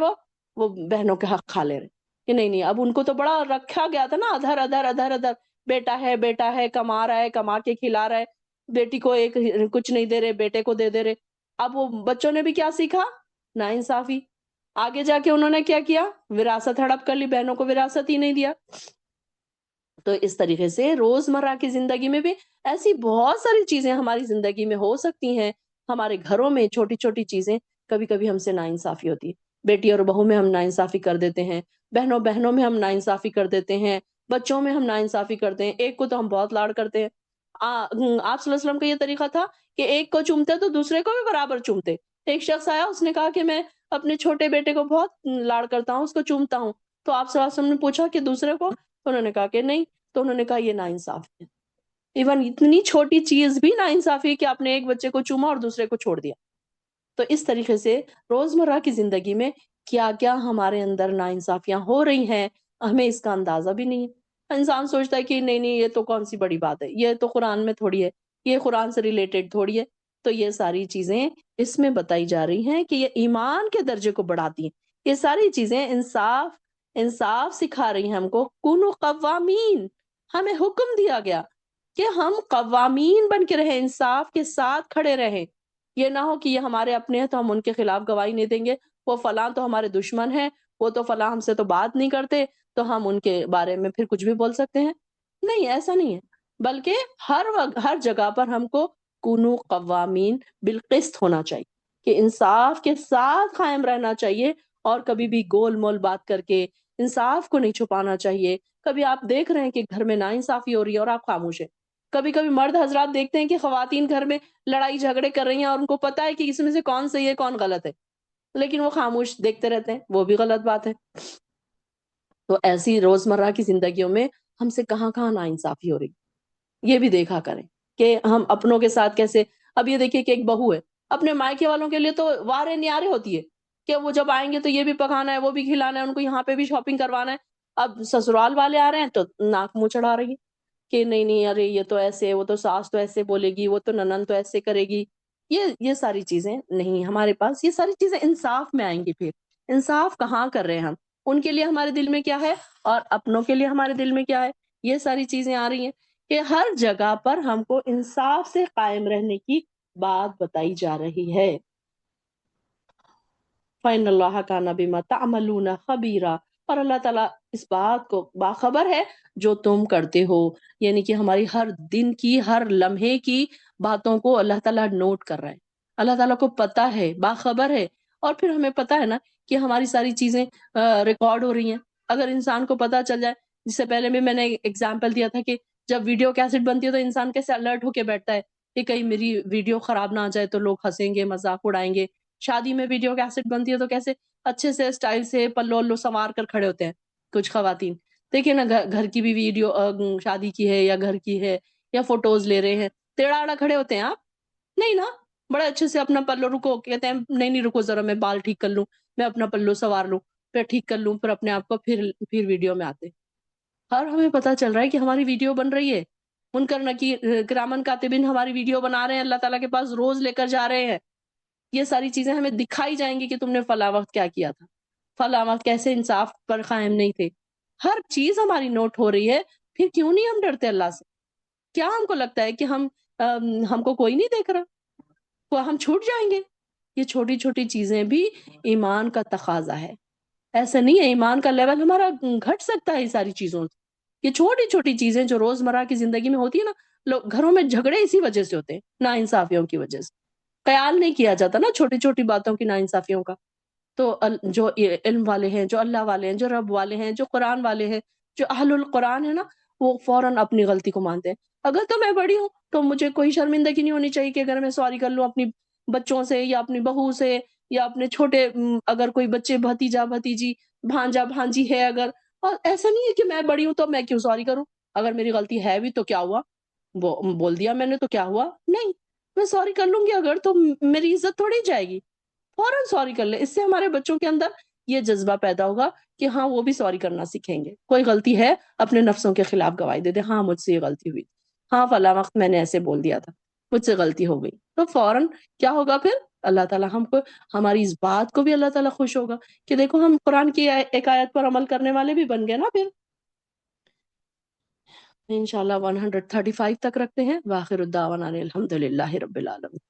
وہ بہنوں کے حق کھا لے رہے کہ نہیں نہیں اب ان کو تو بڑا رکھا گیا تھا نا، ادھر ادھر ادھر ادھر، بیٹا ہے کما رہا ہے، کما کے کھلا رہا ہے، بیٹی کو ایک کچھ نہیں دے رہے، بیٹے کو دے رہے۔ اب وہ بچوں نے بھی کیا سیکھا، ناانصافی۔ آگے جا کے انہوں نے کیا کیا، وراثت ہڑپ کر لی، بہنوں کو وراثت ہی نہیں دیا۔ تو اس طریقے سے روزمرہ کی زندگی میں بھی ایسی بہت ساری چیزیں ہماری زندگی میں ہو سکتی ہیں، ہمارے گھروں میں چھوٹی چھوٹی چیزیں کبھی کبھی ہم سے ناانصافی ہوتی ہے، بیٹی اور بہو میں ہم ناانصافی کر دیتے ہیں، بہنوں میں ہم ناانصافی کر دیتے ہیں، بچوں میں ہم ناانصافی کرتے ہیں، ایک کو تو ہم بہت لاڑ کرتے ہیں۔ آپ صلی اللہ علیہ وسلم کا یہ طریقہ تھا کہ ایک کو چومتے تو دوسرے کو بھی برابر چومتے۔ ایک شخص آیا، اس نے کہا کہ میں اپنے چھوٹے بیٹے کو بہت لاڑ کرتا ہوں، اس کو چومتا ہوں، تو آپ صلی اللہ علیہ وسلم نے پوچھا کہ دوسرے کو، تو انہوں نے کہا کہ نہیں، تو انہوں نے کہا یہ ناانصافی ہے۔ ایون اتنی چھوٹی چیز بھی ناانصافی کہ آپ نے ایک بچے کو چوما اور دوسرے کو چھوڑ دیا۔ تو اس طریقے سے روزمرہ کی زندگی میں کیا کیا ہمارے اندر ناانصافیاں ہو رہی ہیں، ہمیں اس کا اندازہ بھی نہیں ہے۔ انسان سوچتا ہے کہ نہیں نہیں یہ تو کون سی بڑی بات ہے، یہ تو قرآن میں تھوڑی ہے، یہ قرآن سے ریلیٹڈ تھوڑی ہے۔ تو یہ ساری چیزیں اس میں بتائی جا رہی ہیں کہ یہ ایمان کے درجے کو بڑھاتی ہیں، یہ ساری چیزیں انصاف سکھا رہی ہیں ہم کو۔ کونوا قوامین، ہمیں حکم دیا گیا کہ ہم قوامین بن کے رہیں، انصاف کے ساتھ کھڑے رہیں۔ یہ نہ ہو کہ یہ ہمارے اپنے ہیں تو ہم ان کے خلاف گواہی نہیں دیں گے، وہ فلاں تو ہمارے دشمن ہیں، وہ تو فلاں ہم سے تو بات نہیں کرتے، تو ہم ان کے بارے میں پھر کچھ بھی بول سکتے ہیں۔ نہیں، ایسا نہیں ہے، بلکہ ہر وقت ہر جگہ پر ہم کو کونوا قوامین بالقسط ہونا چاہیے، کہ انصاف کے ساتھ قائم رہنا چاہیے، اور کبھی بھی گول مول بات کر کے انصاف کو نہیں چھپانا چاہیے۔ کبھی آپ دیکھ رہے ہیں کہ گھر میں ناانصافی ہو رہی ہے اور آپ خاموش ہیں، کبھی کبھی مرد حضرات دیکھتے ہیں کہ خواتین گھر میں لڑائی جھگڑے کر رہی ہیں اور ان کو پتا ہے کہ اس میں سے کون صحیح ہے کون غلط ہے، لیکن وہ خاموش دیکھتے رہتے ہیں، وہ بھی غلط بات ہے۔ تو ایسی روزمرہ کی زندگیوں میں ہم سے کہاں کہاں ناانصافی ہو رہی، یہ بھی دیکھا کریں کہ ہم اپنوں کے ساتھ کیسے۔ اب یہ دیکھیے کہ ایک بہو ہے، اپنے مائکے والوں کے لیے تو وارے نیارے ہوتی ہے کہ وہ جب آئیں گے تو یہ بھی پکانا ہے، وہ بھی کھلانا ہے، ان کو یہاں پہ بھی شاپنگ کروانا ہے۔ اب سسرال والے آ رہے ہیں تو ناک منہ چڑھا رہی ہے کہ نہیں نہیں ارے یہ تو ایسے، وہ تو ساس تو ایسے بولے گی، وہ تو ننند تو ایسے کرے گی۔ یہ ساری چیزیں نہیں ہمارے پاس، یہ ساری چیزیں انصاف میں آئیں گی۔ پھر انصاف کہاں کر رہے ہیں ہم، ان کے لیے ہمارے دل میں کیا ہے اور اپنوں کے لیے ہمارے دل میں کیا ہے، یہ ساری چیزیں آ رہی ہیں کہ ہر جگہ پر ہم کو انصاف سے قائم رہنے کی بات بتائی جا رہی ہے۔ فَإِنَّ اللَّهَ كَانَ بِمَا تَعْمَلُونَ خَبِيرًا، اور اللہ تعالیٰ اس بات کو باخبر ہے جو تم کرتے ہو، یعنی کہ ہماری ہر دن کی ہر لمحے کی باتوں کو اللہ تعالیٰ نوٹ کر رہا ہے، اللہ تعالیٰ کو پتا ہے، باخبر ہے۔ اور پھر ہمیں پتا ہے نا کہ ہماری ساری چیزیں ریکارڈ ہو رہی ہیں۔ اگر انسان کو پتا چل جائے، جس سے پہلے بھی میں نے ایگزامپل دیا تھا کہ جب ویڈیو کیسٹ بنتی ہے تو انسان کیسے الرٹ ہو کے بیٹھتا ہے کہ کہیں میری ویڈیو خراب نہ آ جائے تو لوگ ہنسیں گے، مذاق اڑائیں گے۔ شادی میں ویڈیو کیسٹ بنتی ہے تو کیسے اچھے سے اسٹائل سے پلو الو سوار کر کھڑے ہوتے ہیں کچھ خواتین۔ دیکھیں نا گھر کی بھی ویڈیو شادی کی ہے یا گھر کی ہے یا فوٹوز لے رہے ہیں، ٹیڑھا آڑا کھڑے ہوتے ہیں آپ؟ نہیں نا، بڑے اچھے سے اپنا پلو رکو، کہتے ہیں نہیں نہیں رکو ذرا میں بال ٹھیک کر لوں، میں اپنا پلو سوار لوں، پھر ٹھیک کر لوں، پھر اپنے آپ کو پھر ویڈیو میں آتے. اور ہمیں پتا چل رہا ہے کہ ہماری ویڈیو بن رہی ہے، منکر نکیر کرامن کاتبین ہماری ویڈیو بنا رہے ہیں، اللہ تعالیٰ کے پاس روز لے کر جا رہے ہیں. یہ ساری چیزیں ہمیں دکھائی جائیں گی کہ تم نے فلاں وقت کیا کیا تھا، فلاں وقت کیسے انصاف پر قائم نہیں تھے. ہر چیز ہماری نوٹ ہو رہی ہے. پھر کیوں نہیں ہم ڈرتے اللہ سے؟ کیا ہم کو لگتا ہے کہ ہم کو کوئی نہیں دیکھ رہا، ہم چھوٹ جائیں گے؟ یہ چھوٹی چھوٹی چیزیں بھی ایمان کا تقاضا ہے. ایسا نہیں ہے، ایمان کا لیول ہمارا گھٹ سکتا ہے یہ ساری چیزوں سے. یہ چھوٹی چھوٹی چیزیں جو روزمرہ کی زندگی میں ہوتی ہے نا، لوگ گھروں میں جھگڑے اسی وجہ سے ہوتے ہیں، نا انصافیوں کی وجہ سے. خیال نہیں کیا جاتا نا چھوٹی چھوٹی باتوں کی نا انصافیوں کا. تو جو علم والے ہیں، جو اللہ والے ہیں، جو رب والے ہیں، جو قرآن والے ہیں، جو اہل القرآن ہے نا، وہ فوراً اپنی غلطی کو مانتے ہیں. اگر تو میں بڑی ہوں تو مجھے کوئی شرمندگی نہیں ہونی چاہیے کہ اگر میں سوری کر لوں اپنی بچوں سے یا اپنی بہو سے یا اپنے چھوٹے اگر کوئی بچے بھتیجا بھتیجی بھانجا بھانجی ہے اگر. اور ایسا نہیں ہے کہ میں بڑی ہوں تو میں کیوں سوری کروں، اگر میری غلطی ہے بھی تو کیا ہوا، وہ بول دیا میں نے تو کیا ہوا. نہیں، میں سوری کر لوں گی اگر تو میری عزت تھوڑی جائے گی. فوراً سوری کر لے، اس سے ہمارے بچوں کے اندر یہ جذبہ پیدا ہوگا کہ ہاں وہ بھی سوری کرنا سیکھیں گے. کوئی غلطی ہے اپنے نفسوں کے خلاف گواہی دے دے، ہاں مجھ سے یہ غلطی ہوئی، ہاں فلاں وقت میں نے ایسے بول دیا تھا، مجھ سے غلطی ہو گئی. تو فوراً کیا ہوگا پھر؟ اللہ تعالیٰ ہم کو، ہماری اس بات کو بھی اللہ تعالیٰ خوش ہوگا کہ دیکھو ہم قرآن کی ایک آیت پر عمل کرنے والے بھی بن گئے نا. پھر انشاءاللہ 135 تک رکھتے ہیں. وآخر الدعوانا الحمد للہ رب العالمین.